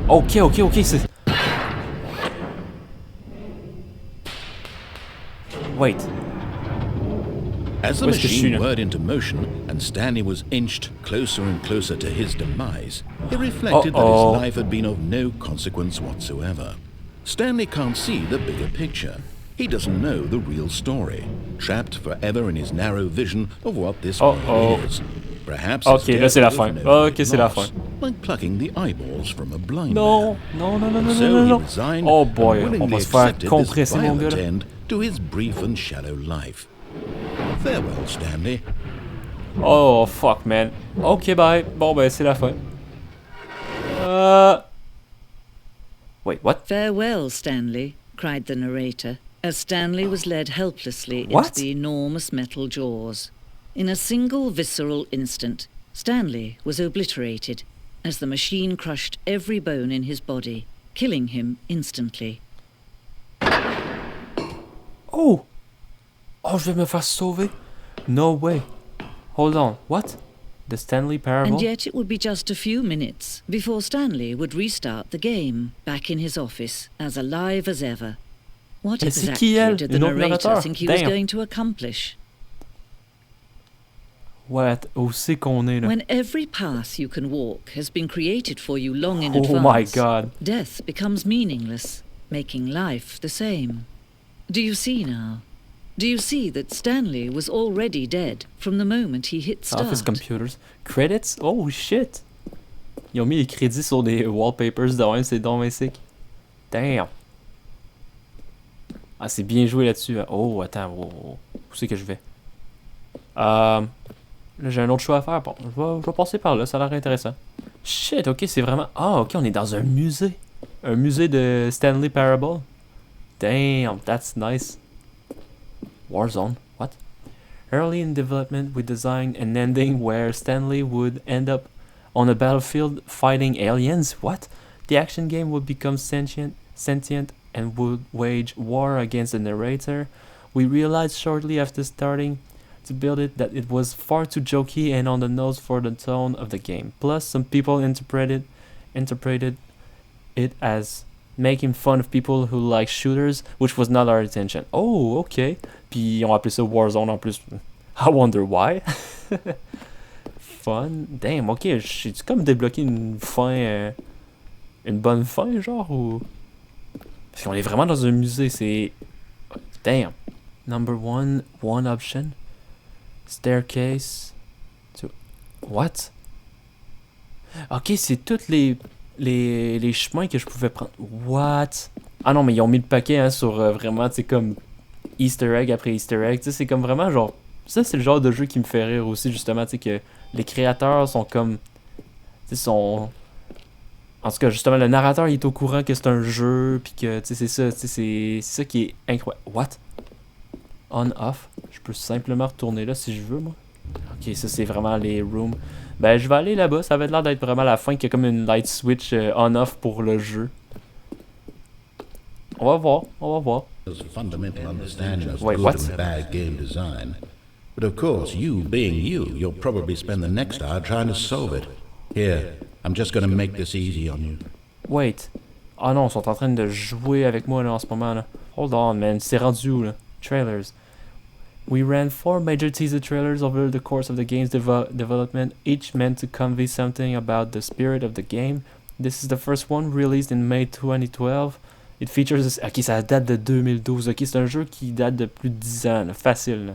A: Ok, c'est... Wait.
B: As the machine whirred into motion and Stanley was inched closer and closer to his demise, he reflected that his life had been of no consequence whatsoever. Stanley can't see the bigger picture. He doesn't know the real story, trapped forever in his narrow vision of what this world is. Perhaps
A: ok, là c'est la fin. Ok, c'est la fin.
B: Like plucking the eyeballs from a blind
A: man. Non. Oh boy, on va se faire compresser mon gars là.
B: To his brief and shallow life. Farewell, Stanley.
A: Oh fuck, man. Ok, bye. Bon ben c'est la fin. Wait, what?
D: Farewell, Stanley, cried the narrator, as Stanley was led helplessly into the enormous metal jaws. In a single visceral instant, Stanley was obliterated as the machine crushed every bone in his body, killing him instantly.
A: Oh! Oh, je vais me faire sauver? No way. Hold on, what? The Stanley Parable.
D: And yet it would be just a few minutes before Stanley would restart the game, back in his office, as alive as ever. What exactly did the narrator think he was going to accomplish?
A: What? Où c'est qu'on est là?
D: When every path you can walk has been created for you long in advance,
A: oh my God.
D: Death becomes meaningless, making life the same. Do you see now? Do you see that Stanley was already dead from the moment he hit start?
A: Office computers. Credits? Oh shit! Ils ont mis les crédits sur des wallpapers de même, c'est donc sick. Damn! Ah, c'est bien joué là-dessus. Oh, attends, où c'est que je vais? Là, j'ai un autre choix à faire. Bon, je vais passer par là, ça a l'air intéressant. Shit, ok, c'est vraiment... Ah, ok, on est dans un musée. Un musée de Stanley Parable. Damn, that's nice. Warzone, what? Early in development, we designed an ending where Stanley would end up on a battlefield fighting aliens. What? The action game would become sentient, and would wage war against the narrator. We realized shortly after starting to build it that it was far too jokey and on the nose for the tone of the game. Plus, some people interpreted it as making fun of people who like shooters, which was not our intention. Oh, ok. Puis ils ont appelé ça Warzone en plus. I wonder why. Fun. Damn, ok. J'ai-tu comme débloqué une fin... une bonne fin, genre, ou... Parce qu'on est vraiment dans un musée, c'est... Damn. Number one option. Staircase. To... What? Ok, c'est tous les chemins que je pouvais prendre. What? Ah non, mais ils ont mis le paquet hein, sur vraiment, tu sais, comme Easter egg après Easter egg. Tu sais, c'est comme vraiment genre... Ça, c'est le genre de jeu qui me fait rire aussi, justement, tu sais, que les créateurs sont comme... Tu sais, sont... En tout cas, justement, le narrateur, il est au courant que c'est un jeu, puis que, tu sais, c'est ça, tu sais, c'est ça qui est incroyable. What? On-off? Je peux simplement retourner là si je veux, moi. Ok, ça, c'est vraiment les rooms. Ben, je vais aller là-bas, ça avait l'air d'être vraiment la fin, qu'il y a comme une light switch on-off pour le jeu. On va voir.
B: Fundamental understanding of
A: Wait,
B: good
A: what?
B: and bad game design. But of course, you being you'll probably spend the next hour trying to solve it. Here, I'm just going to make this easy on you.
A: Wait. Ah non, ils sont en train de jouer avec moi là en ce moment là. Hold on, man. C'est rendu où là? Trailers. We ran 4 major teaser trailers over the course of the game's development, each meant to convey something about the spirit of the game. This is the first one, released in May 2012. It features... Ok, ça date de 2012. Ok, c'est un jeu qui date de plus de 10 ans, là. Facile, là.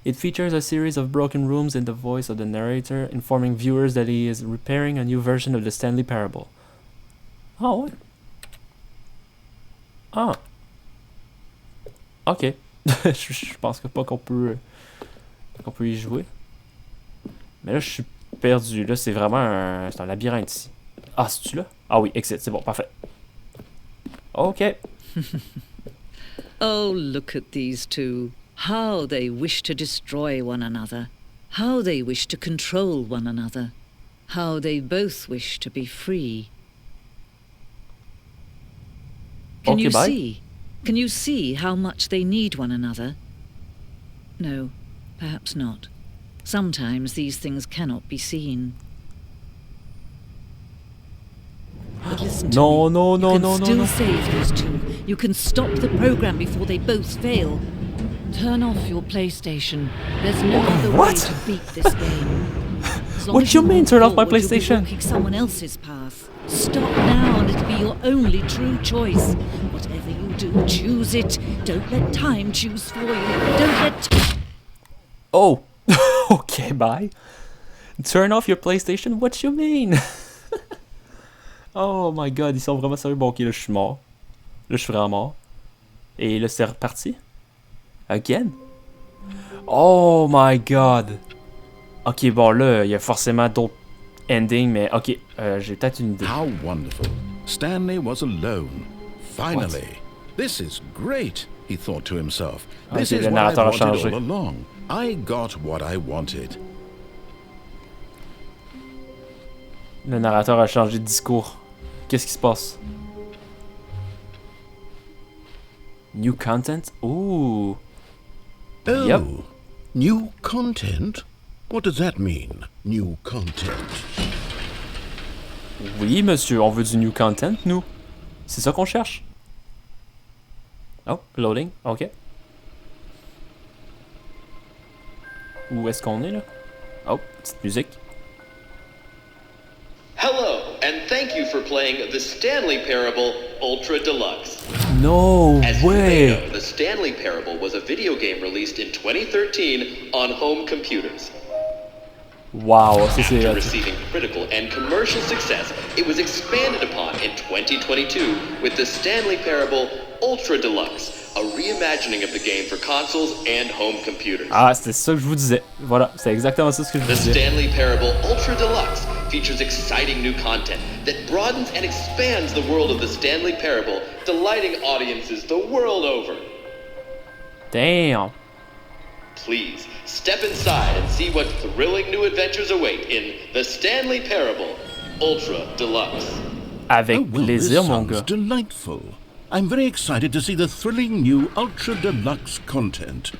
A: It features a series of broken rooms and the voice of the narrator, informing viewers that he is repairing a new version of the Stanley Parable. Ah ouais? Ah. Ok. Je pense que pas qu'on peut y jouer. Mais là, je suis perdu. Là, c'est vraiment c'est un labyrinthe ici. Ah, c'est-tu là? Ah oui, exit. C'est bon, parfait. Ok.
D: Oh, look at these two. How they wish to destroy one another. How they wish to control one another. How they both wish to be free. Can you see? Can you see how much they need one another? No, perhaps not. Sometimes these things cannot be seen. But listen to me.
A: No.
D: You can still save these two. You can stop the program before they both fail. Turn off your PlayStation. There's no other way to beat this game.
A: What do you mean, turn off my PlayStation?
D: Walking someone else's path. Stop now and it'll be your only true choice. Whatever you do, choose it. Don't let time choose for you. Don't let...
A: Oh! Ok, bye. Turn off your PlayStation? What you mean? Oh my god, ils sont vraiment sérieux. Bon, ok, là, je suis mort. Là, je suis vraiment mort. Et là, c'est reparti. Again? Oh my god. Ok, bon, là, il y a forcément d'autres endings, mais ok, j'ai peut-être une idée.
B: How wonderful. Stanley was alone. Finally. What? This is great, he thought to himself. This is what I wanted all along. I got what I wanted.
A: Le narrateur a changé de discours. Qu'est-ce qui se passe? New content? Ooh.
B: Oh,
A: yep.
B: New content? What does that mean, new content?
A: Oui, monsieur, on veut du new content, nous. C'est ça qu'on cherche. Oh, loading, ok. Où est-ce qu'on est, là? Oh, petite musique.
E: Hello, and thank you for playing the Stanley Parable Ultra Deluxe.
A: No
E: As you may
A: way!
E: know, the Stanley Parable was a video game released in 2013 on home computers.
A: Wow, ça c'est...
E: After receiving critical and commercial success, it was expanded upon in 2022 with the Stanley Parable Ultra Deluxe, a reimagining of the game for consoles and home computers.
A: Ah, c'était ça que je vous disais. Voilà, c'est exactement ça ce que je vous
E: The
A: disais.
E: Stanley Parable Ultra Deluxe features exciting new content that broadens and expands the world of the Stanley Parable, delighting audiences the world over.
A: Damn!
E: Please, step inside and see what thrilling new adventures await in The Stanley Parable Ultra Deluxe.
A: Avec plaisir, mon gars.
B: Delightful. I'm very excited to see the thrilling new Ultra Deluxe content.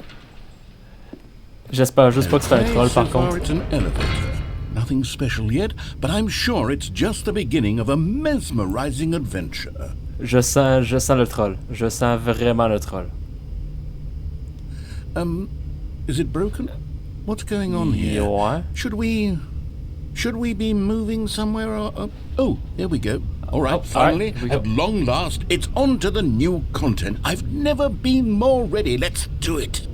A: J'espère juste pas que c'est un troll, par
B: so far
A: contre.
B: it's an elevator. Nothing special yet, but I'm sure it's just the beginning of a mesmerizing adventure.
A: Je sens le troll. Je sens vraiment le troll.
B: Is it broken? What's going on here?
A: Ouais.
B: Should we be moving somewhere or... oh, there we go. All right, finally,
A: all right,
B: at long last, it's on to the new content. I've never been more ready. Let's do it.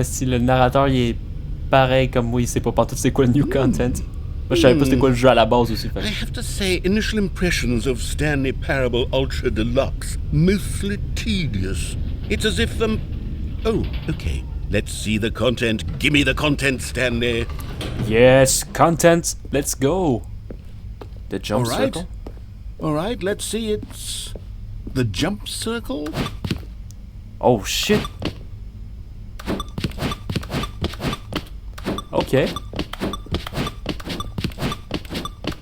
A: Si le narrateur, il est pareil comme moi, il sait pas partout c'est quoi le new content. Moi, je savais pas c'était quoi le jeu à la base aussi. Fait.
B: I have to say, initial impressions of Stanley Parable Ultra Deluxe, mostly tedious. It's as if, oh, okay. Let's see the content. Give me the content, Stanley.
A: Yes, content. Let's go. The jump
B: All right.
A: circle.
B: All right, let's see. It's the jump circle.
A: Oh shit. Ok.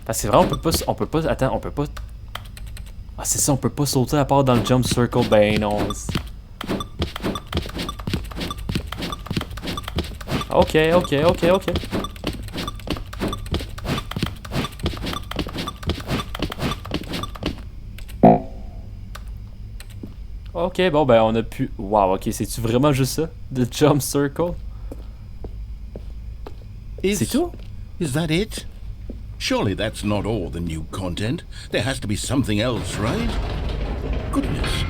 A: Parce que c'est vrai, on peut pas, attends, on peut pas. Ah c'est ça, on peut pas sauter à part dans le jump circle, ben non. Ok. Ok, bon ben on a pu... Wow, ok, c'est-tu vraiment juste ça? The jump circle? C'est tout?
B: Is that it? Surely that's not all the new content. There has to be something else, right? Goodness,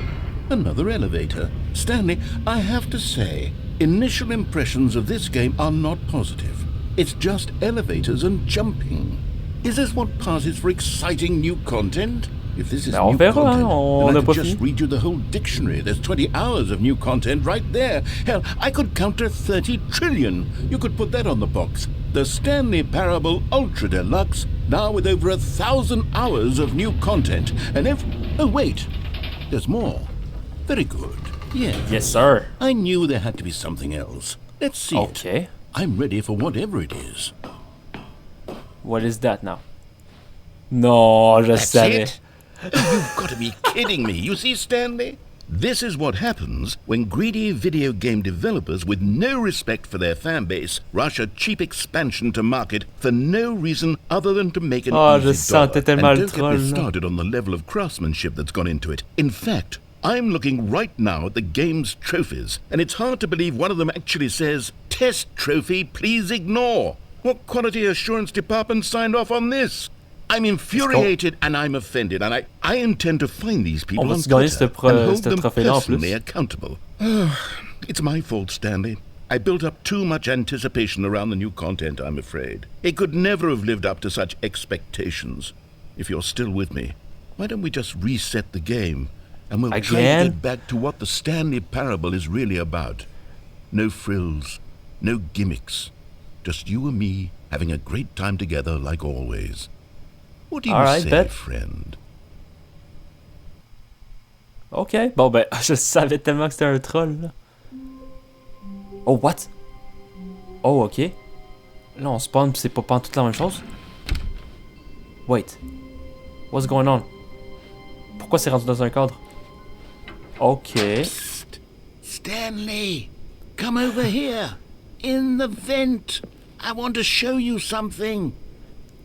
B: another elevator. Stanley, I have to say, initial impressions of this game are not positive. It's just elevators and jumping. Is this what passes for exciting new content? If this is
A: on
B: new
A: verra,
B: content,
A: on
B: then
A: a
B: I
A: pas
B: could just
A: fini.
B: read you the whole dictionary. There's 20 hours of new content right there. Hell, I could count to 30 trillion. You could put that on the box. The Stanley Parable Ultra Deluxe, now with over 1,000 hours of new content. And if... oh, wait. There's more. Very good. Yeah.
A: Yes, sir.
B: I knew there had to be something else. Let's see it.
A: Okay.
B: I'm ready for whatever it is.
A: What is that now? Non, je
B: That's
A: savais.
B: it? You've got to be kidding me. You see, Stanley? This is what happens when greedy video game developers with no respect for their fan base rush a cheap expansion to market for no reason other than to make an
A: Oh, je
B: easy dollar.
A: sentais tellement
B: And
A: le
B: don't get
A: troll,
B: me
A: là.
B: started on the level of craftsmanship that's gone into it. In fact, I'm looking right now at the game's trophies, and it's hard to believe one of them actually says, "Test trophy, please ignore." What quality assurance department signed off on this? I'm infuriated and I'm offended, and I intend to find these people
A: On
B: on
A: va-tu gagner
B: Twitter
A: ce
B: and hold
A: ce
B: them
A: trophée-là en
B: personally
A: plus?
B: accountable. It's my fault, Stanley. I built up too much anticipation around the new content, I'm afraid. It could never have lived up to such expectations. If you're still with me, why don't we just reset the game, and we'll try to
A: Again?
B: get back to what the Stanley Parable is really about. No frills, no gimmicks. Just you and me having a great time together like always. What do you
A: Alright,
B: say,
A: bet.
B: friend?
A: Ok, bon ben, je savais tellement que c'était un troll, là. Oh, what? Oh, ok. Là, on spawn pis c'est pas toute la même chose. Wait. What's going on? Pourquoi c'est rendu dans un cadre? Ok.
B: Stanley, come over here. In the vent. I want to show you something.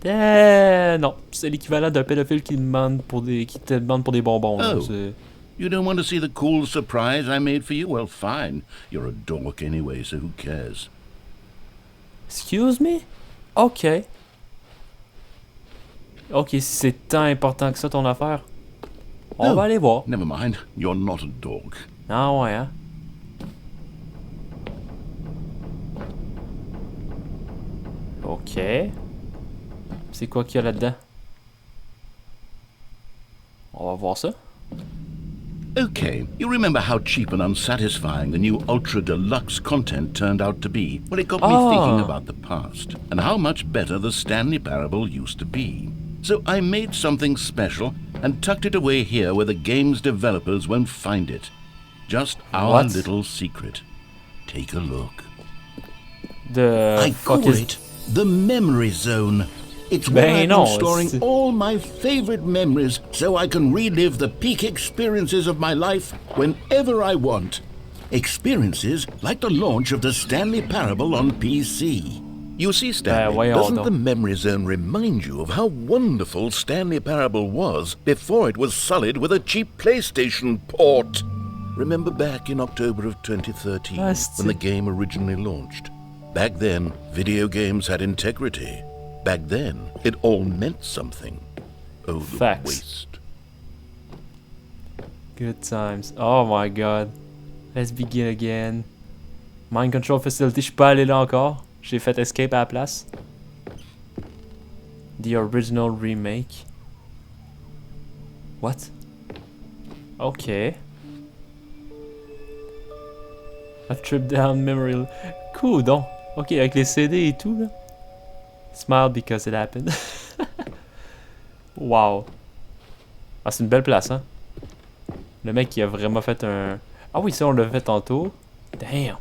A: Non, c'est l'équivalent d'un pédophile qui te demande pour des bonbons.
B: Oh, you don't want to see the cool surprise I made for you? Well, fine. You're a dork anyway, so who cares?
A: Excuse me? Ok. Ok, si c'est tant important que ça ton affaire, on va aller voir.
B: Never mind, you're not a dork.
A: Ah ouais, hein? Ok. C'est quoi qu'il y a là-dedans? On va voir ça.
B: Okay, you remember how cheap and unsatisfying the new Ultra Deluxe content turned out to be? Well, it got me thinking about the past, and how much better the Stanley Parable used to be. So I made something special, and tucked it away here where the game's developers won't find it. Just our little secret. Take a look. I call it the Memory Zone. It's where I've been storing all my favorite memories so I can relive the peak experiences of my life whenever I want. Experiences like the launch of the Stanley Parable on PC. You see, Stanley, doesn't the Memory Zone remind you of how wonderful Stanley Parable was before it was sullied with a cheap PlayStation port? Remember back in October of 2013 when the game originally launched? Back then, video games had integrity. Back then, it all meant something. Oh, the waste.
A: Good times. Oh my god. Let's begin again. Mind Control Facility, je suis pas allé là encore. J'ai fait escape à la place. The original remake. What? Ok. A trip down memory. Cool donc. Ok, avec les CD et tout là. Smile because it happened. Wow. Ah, c'est une belle place, hein? Le mec, il a vraiment fait un... Ah oui, ça, on l'a fait tantôt. Damn.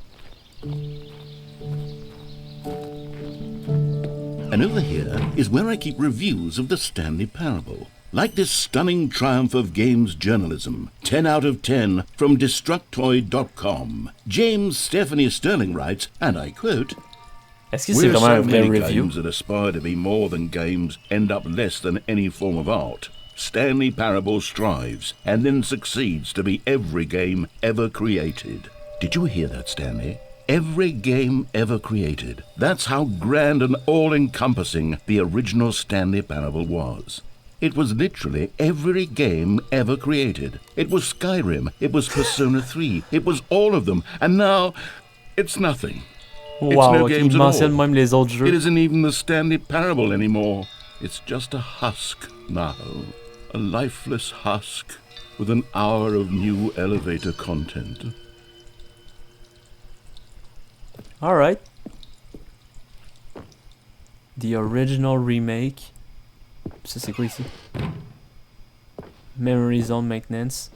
B: And over here is where I keep reviews of the Stanley Parable. Like this stunning triumph of games journalism, 10 out of 10 from Destructoid.com. James Stephanie Sterling writes, and I quote,
A: Est-ce que c'est vraiment un vrai review?
B: Games that aspire to be more than games end up less than any form of art. Stanley Parable strives and then succeeds to be every game ever created. Did you hear that, Stanley? Every game ever created. That's how grand and all-encompassing the original Stanley Parable was. It was literally every game ever created. It was Skyrim, it was Persona 3, it was all of them, and now it's nothing.
A: Wow, okay, il mentionne même les autres jeux.
B: It isn't even the Stanley Parable anymore. It's just a husk now. A lifeless husk with an hour of new elevator content.
A: Alright. The original remake. Ça c'est quoi ici? Memory Zone Maintenance.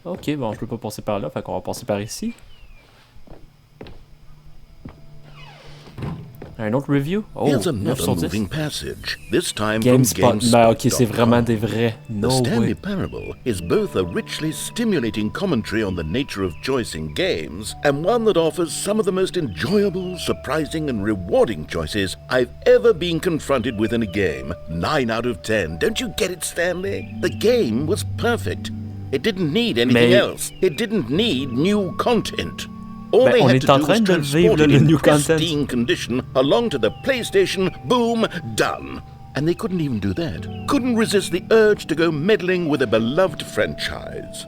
A: Ok, bon, je peux pas passer par là, fait qu'on va passer par ici. Un autre review? Oh,
B: here's another moving passage. This time
A: GameSpot.
B: from GameSpot.
A: Ben, ok, c'est vraiment des vrais. No
B: the Stanley
A: way.
B: Parable is both a richly stimulating commentary on the nature of choice in games and one that offers some of the most enjoyable, surprising and rewarding choices I've ever been confronted with in a game. 9 out of 10. Don't you get it, Stanley? The game was perfect. It didn't need anything else. It didn't need new content. All they had to do was transport it in pristine condition along to the PlayStation, boom, done. And they couldn't even do that. Couldn't resist the urge to go meddling with a beloved franchise.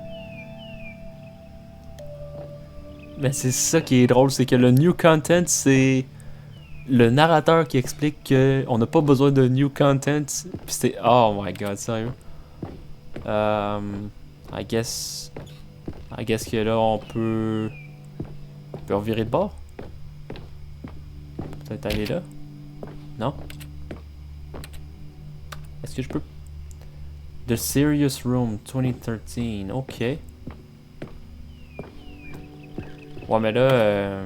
A: Mais c'est ça qui est drôle, c'est que le new content, c'est le narrateur qui explique qu'on n'a pas besoin de new content. Puis c'est... Oh my god, sérieux. I guess que là, on peut revirer de bord. Peut-être aller là. Non? Est-ce que je peux... The Serious Room 2013. Ok. Ouais, mais là...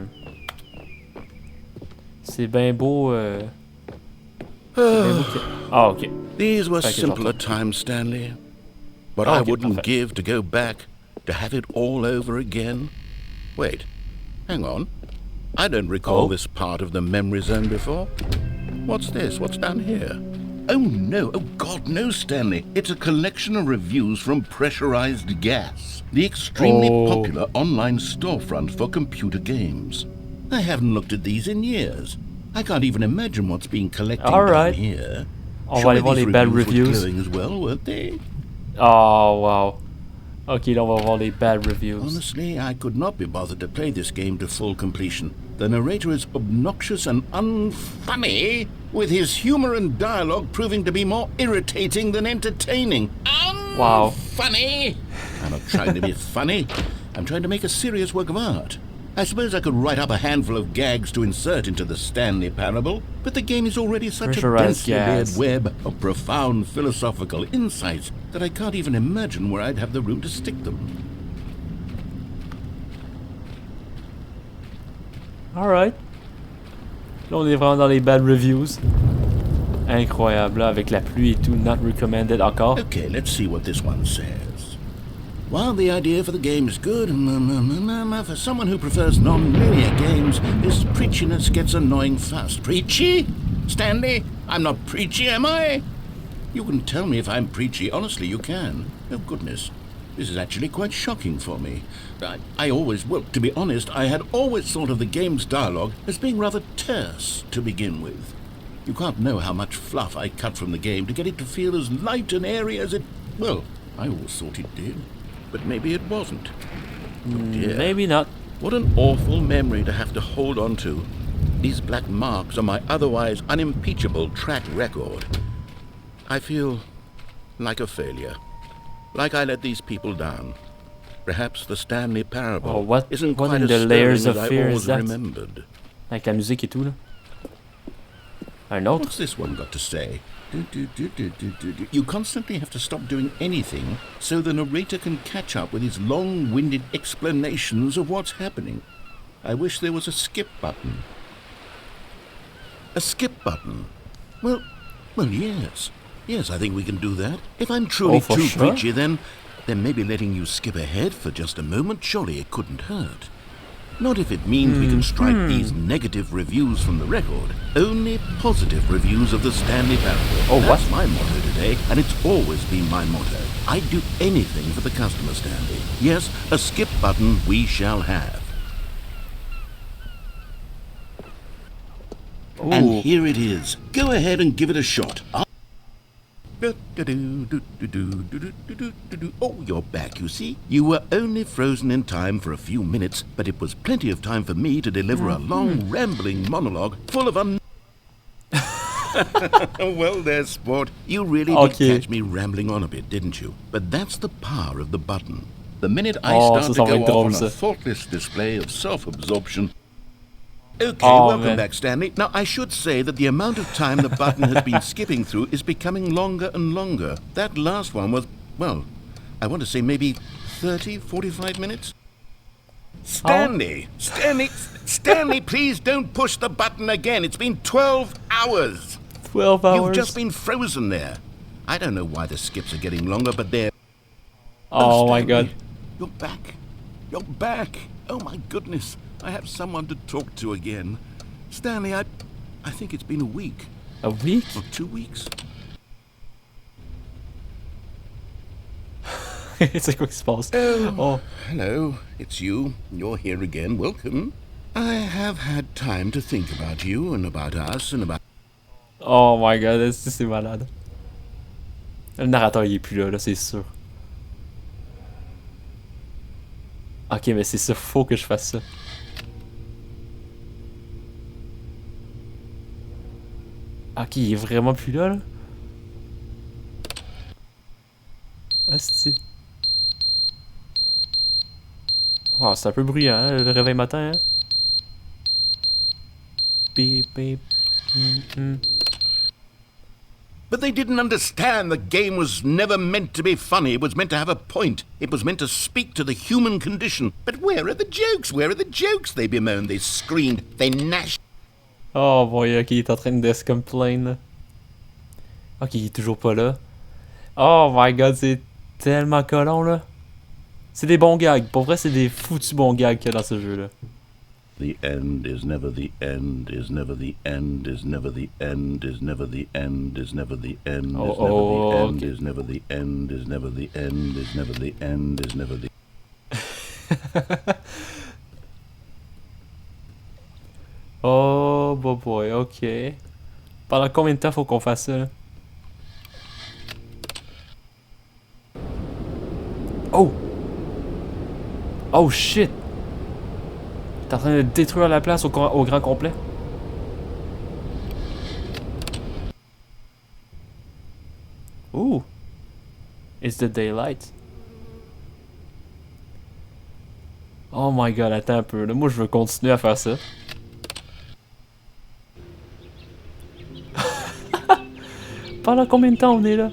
A: c'est bien beau... Ah, ok.
B: These were simpler times, Stanley. But I wouldn't give to go back, to have it all over again. Wait, hang on. I don't recall this part of the memory zone before. What's this? What's down here? Oh no, oh God, no, Stanley. It's a collection of reviews from Pressurized Gas, the extremely popular online storefront for computer games. I haven't looked at these in years. I can't even imagine what's being collected down here.
A: On va aller voir les bad reviews.
B: As well, weren't they?
A: Oh, wow. Ok, là, on va voir les bad reviews.
B: Honestly, I could not be bothered to play this game to full completion. The narrator is obnoxious and unfunny, with his humor and dialogue proving to be more irritating than entertaining.
A: Wow.
B: Funny? I'm not trying to be funny. I'm trying to make a serious work of art. I suppose I could write up a handful of gags to insert into the Stanley Parable, but the game is already such a densely layered web of profound philosophical insights that I can't even imagine where I'd have the room to stick them.
A: Alright. Là, on est vraiment dans les bad reviews. Incroyable, là, avec la pluie et tout, not recommended encore.
B: Okay, let's see what this one says. While the idea for the game is good, for someone who prefers non-linear games, this preachiness gets annoying fast. Preachy? Stanley? I'm not preachy, am I? You can tell me if I'm preachy. Honestly, you can. Oh, goodness. This is actually quite shocking for me. Well, to be honest, I had always thought of the game's dialogue as being rather terse to begin with. You can't know how much fluff I cut from the game to get it to feel as light and airy as it... Well, I always thought it did. But maybe it wasn't. Oh dear.
A: Maybe not.
B: What an awful memory to have to hold on to. These black marks are my otherwise unimpeachable track record. I feel like a failure. Like I let these people down. Perhaps the Stanley Parable isn't quite as stirring as I always remembered.
A: Avec la musique et tout, là. Un autre?
B: What's this one got to say? You constantly have to stop doing anything so the narrator can catch up with his long-winded explanations of what's happening. I wish there was a skip button. A skip button? Well, yes. Yes, I think we can do that. If I'm truly too preachy, then maybe letting you skip ahead for just a moment, surely it couldn't hurt. Not if it means we can strike these negative reviews from the record. Only positive reviews of the Stanley Parable. That's my motto today, and it's always been my motto. I'd do anything for the customer, Stanley. Yes, a skip button we shall have. Ooh. And here it is. Go ahead and give it a shot. Oh, you're back, you see. You were only frozen in time for a few minutes, but it was plenty of time for me to deliver a long, rambling monologue full of Well, there's sport. You really did catch me rambling on a bit, didn't you? But that's the power of the button. The minute I start to go off on a thoughtless display of self-absorption... Okay, welcome back, Stanley. Now, I should say that the amount of time the button has been skipping through is becoming longer and longer. That last one was, well, I want to say maybe 30, 45 minutes? Stanley! Stanley, please don't push the button again. It's been 12 hours.
A: 12 hours?
B: You've just been frozen there. I don't know why the skips are getting longer, but they're...
A: Oh my God.
B: You're back. You're back. Oh my goodness. I have someone to talk to again. Stanley, I think it's been a week.
A: A week?
B: Or 2 weeks.
A: C'est quoi qui se passe?
B: Oh, hello. It's you. You're here again. Welcome. I have had time to think about you and about us and about...
A: Oh my God, c'est malade. Le narrateur, il est plus là, c'est sûr. Ok, mais c'est sûr, faut que je fasse ça. Ok, il est vraiment plus là. Asti. Wow, c'est un peu bruyant, hein, le réveil matin, hein. Beep, beep.
B: But they didn't understand the game was never meant to be funny. It was meant to have a point. It was meant to speak to the human condition. But where are the jokes? Where are the jokes? They bemoaned, they screamed, they gnashed.
A: Oh boy, ok, il est en train de se complain là. Ok, il est toujours pas là. Oh my God, c'est tellement collant là. C'est des bons gags. Pour vrai, c'est des foutus bons gags qu'il y a dans ce jeu là.
B: The end is never the end, is never the end, is never the end, is never the end, is never the end, is never the end, is never the end, is never the end, is never the end, is never the
A: Oh boy, ok. Pendant combien de temps faut qu'on fasse ça? Là? Oh! Oh shit! T'es en train de détruire la place au grand complet? Ooh! It's the daylight. Oh my god, attends un peu. Là, moi, je veux continuer à faire ça. Pendant combien de temps on est là?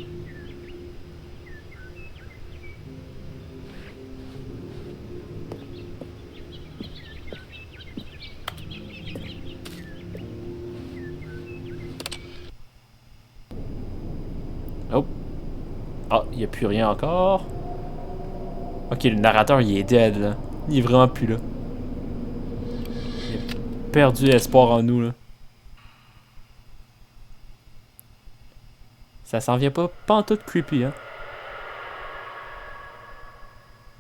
A: Oh. Ah, il n'y a plus rien encore. Ok, le narrateur, il est dead, là. Il est vraiment plus là. Il a perdu espoir en nous, là. Ça s'en vient pas pantoute creepy, hein.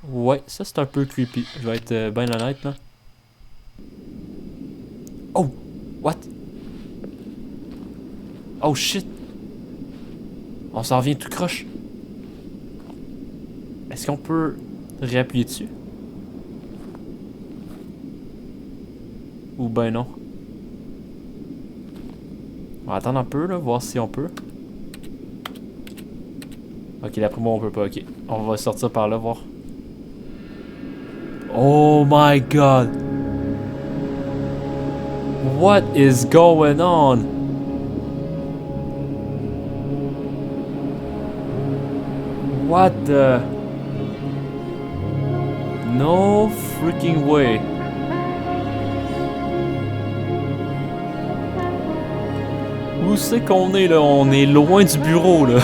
A: Ouais, ça c'est un peu creepy. Je vais être bien honnête, là. Oh! What? Oh shit! On s'en vient tout croche. Est-ce qu'on peut réappuyer dessus? Ou ben non. On va attendre un peu, là, voir si on peut. Ok, d'après moi on peut pas, ok. On va sortir par là, voir. Oh my god! What is going on? What the... No freaking way. Où c'est qu'on est là? On est loin du bureau là.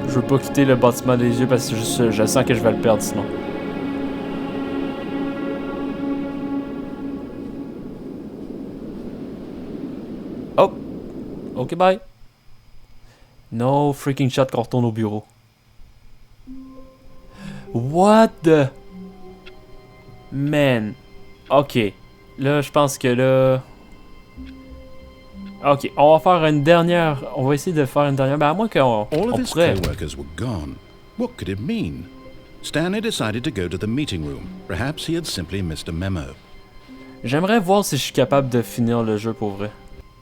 A: Je veux pas quitter le bâtiment des yeux parce que je sens que je vais le perdre sinon. Oh! Ok, bye. No freaking shot qu'on retourne au bureau. What the... Man. Ok. Là, je pense que là... Ok, on va faire une dernière... On va essayer de faire une dernière... Ben à moins qu'on pourrait...
B: co-workers were gone. What could it mean? Stanley decided to go to the meeting room. Perhaps he had simply missed a memo.
A: J'aimerais voir si je suis capable de finir le jeu pour vrai.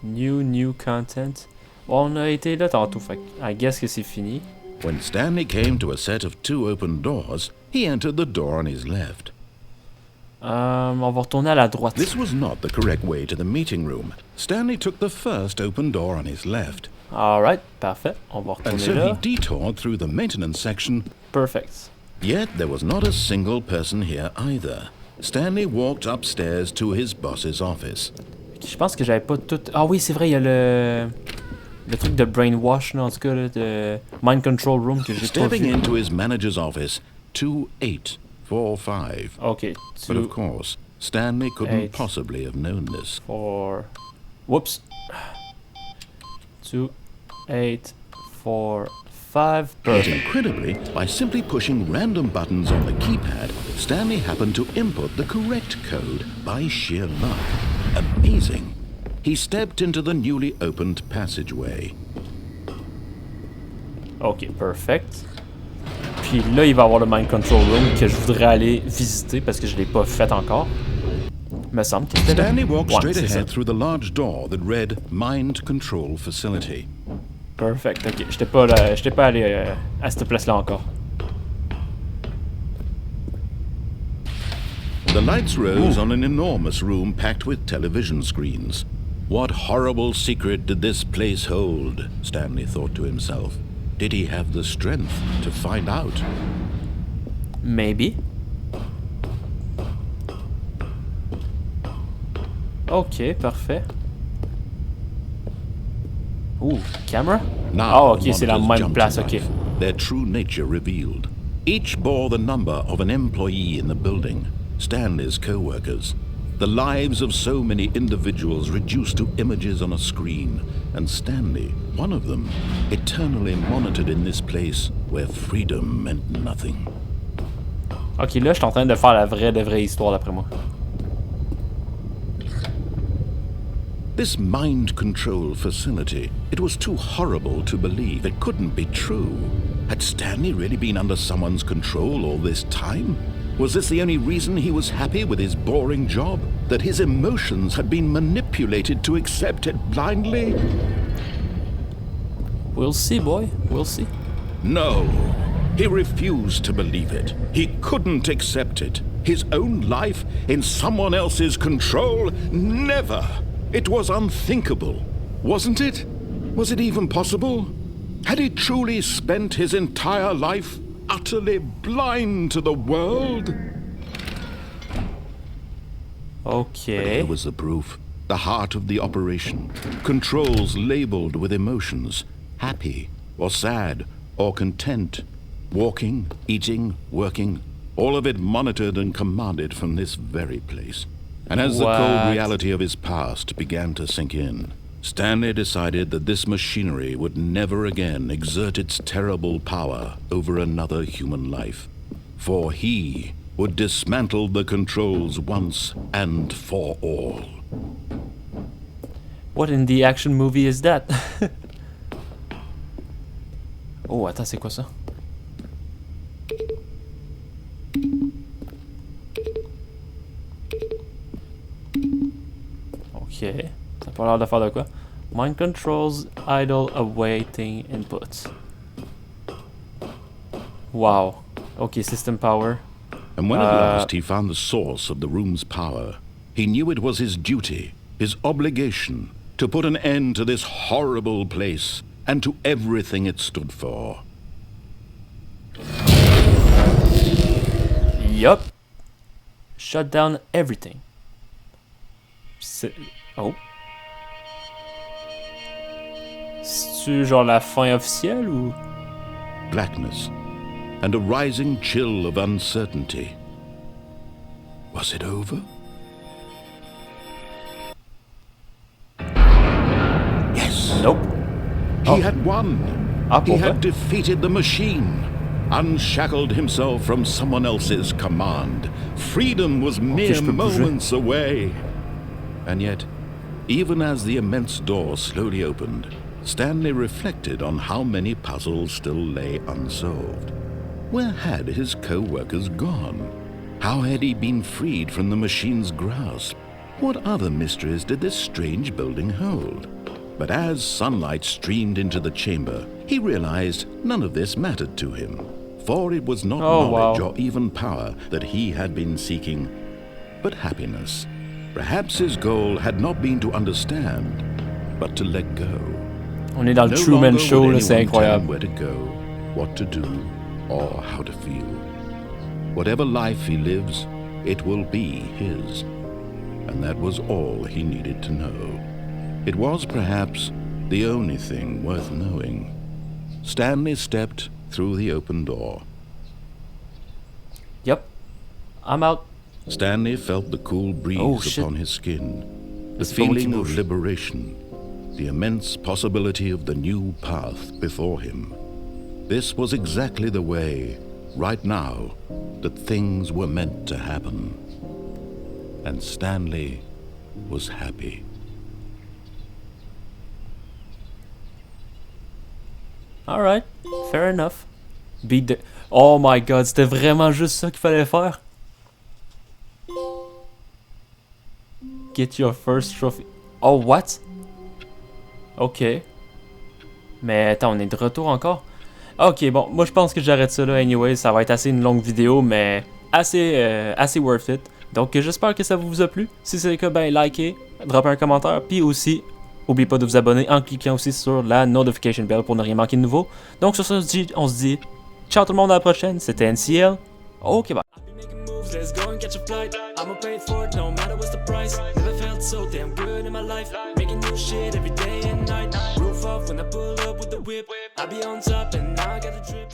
A: New content. Bon, on a été là tantôt, fait I guess que c'est fini.
B: When Stanley came to a set of 2 open doors, he entered the door on his left.
A: On va retourner à la droite.
B: This was not the correct way to the meeting room. Stanley took the first open door on his left.
A: Alright, parfait. On va
B: And
A: retourner
B: so
A: là.
B: he detoured through the maintenance section.
A: Perfect.
B: Yet there was not a single person here either. Stanley walked upstairs to his boss's office.
A: Je pense que j'avais pas tout... Ah oui, c'est vrai, il y a le truc de brainwash, là, en tout cas, là, de mind control room que j'ai pas
B: Stepping
A: vu.
B: into his manager's office, 2845.
A: Ok,
B: But of course, Stanley couldn't
A: 8
B: possibly have known this.
A: 4... Whoops. 2 8 4 5.
B: But
A: Perfect.
B: incredibly, by simply pushing random buttons on the keypad, Stanley happened to input the correct code by sheer luck. Amazing. He stepped into the newly opened passageway.
A: Ok, perfect. Puis là, il va y avoir le mind control room que je voudrais aller visiter parce que je l'ai pas fait encore. Me semble que c'était là.
B: Stanley walked
A: Ouais,
B: straight
A: c'est ça.
B: ahead through the large door that read Mind Control Facility.
A: Perfect, ok. J'étais pas allé à cette place-là encore.
B: The lights rose on an enormous room packed with television screens. What horrible secret did this place hold? Stanley thought to himself. Did he have the strength to find out?
A: Maybe. Ok, parfait. Ouh, camera?
B: Now,
A: Ah, ok, c'est la
B: monitors
A: même
B: jumped
A: place,
B: to
A: ok.
B: life, their true nature revealed. Each bore the number of an employee in the building, Stanley's co-workers. The lives of so many individuals reduced to images on a screen, and Stanley, one of them, eternally monitored in this place where freedom meant nothing.
A: Ok, là, je suis en train de faire la vraie histoire d'après moi.
B: This mind control facility, it was too horrible to believe. It couldn't be true. Had Stanley really been under someone's control all this time? Was this the only reason he was happy with his boring job? That his emotions had been manipulated to accept it blindly?
A: We'll see, boy. We'll see.
B: No. He refused to believe it. He couldn't accept it. His own life in someone else's control? Never! It was unthinkable, wasn't it? Was it even possible? Had he truly spent his entire life utterly blind to the world?
A: Okay.
B: But here was the proof. The heart of the operation. Controls labeled with emotions. Happy, or sad, or content. Walking, eating, working. All of it monitored and commanded from this very place. And as the cold reality of his past began to sink in, Stanley decided that this machinery would never again exert its terrible power over another human life. For he would dismantle the controls once and for all.
A: What in the action movie is that? Oh, attends, c'est quoi ça? Ok, ça a pas l'air de faire de quoi. Mind controls idle awaiting inputs. Wow. Okay, system power.
B: And when at last he found the source of the room's power, he knew it was his duty, his obligation, to put an end to this horrible place and to everything it stood for.
A: Yup. Shut down everything. Oh. C'est-tu genre la fin officielle ou?
B: Blackness and a rising chill of uncertainty. Was it over? Yes.
A: Nope.
B: He had won. He
A: okay.
B: had defeated the machine. Unshackled himself from someone else's command. Freedom was mere moments away. And yet, even as the immense door slowly opened, Stanley reflected on how many puzzles still lay unsolved. Where had his co-workers gone? How had he been freed from the machine's grasp? What other mysteries did this strange building hold? But as sunlight streamed into the chamber, he realized none of this mattered to him. For it was not knowledge or even power that he had been seeking, but happiness. Perhaps his goal had not been to understand, but to let go.
A: On est dans le Truman Show, là, c'est incroyable.
B: Where to go, what to do, or how to feel. Whatever life he lives, it will be his. And that was all he needed to know. It was perhaps the only thing worth knowing. Stanley stepped through the open door.
A: Yep. I'm out.
B: Stanley felt the cool breeze upon his skin, the feeling of liberation, the immense possibility of the new path before him. This was exactly the way, right now, that things were meant to happen. And Stanley was happy.
A: Alright, fair enough. Beat the... Oh my god, c'était vraiment juste ça qu'il fallait faire. Get your first trophy. Oh, what? Ok. Mais attends, on est de retour encore? Ok, bon, moi je pense que j'arrête ça là anyway. Ça va être assez une longue vidéo, mais assez worth it. Donc j'espère que ça vous a plu. Si c'est le cas, ben likez, droppez un commentaire, puis aussi, n'oubliez pas de vous abonner en cliquant aussi sur la notification bell pour ne rien manquer de nouveau. Donc sur ça, on se dit ciao tout le monde, à la prochaine. C'était NCL. Ok, bye. Let's go and catch a flight. I'ma pay for it no matter what's the price. Never felt so damn good in my life. Making new shit every day and night. Roof off when I pull up with the whip. I be on top and now I got the drip.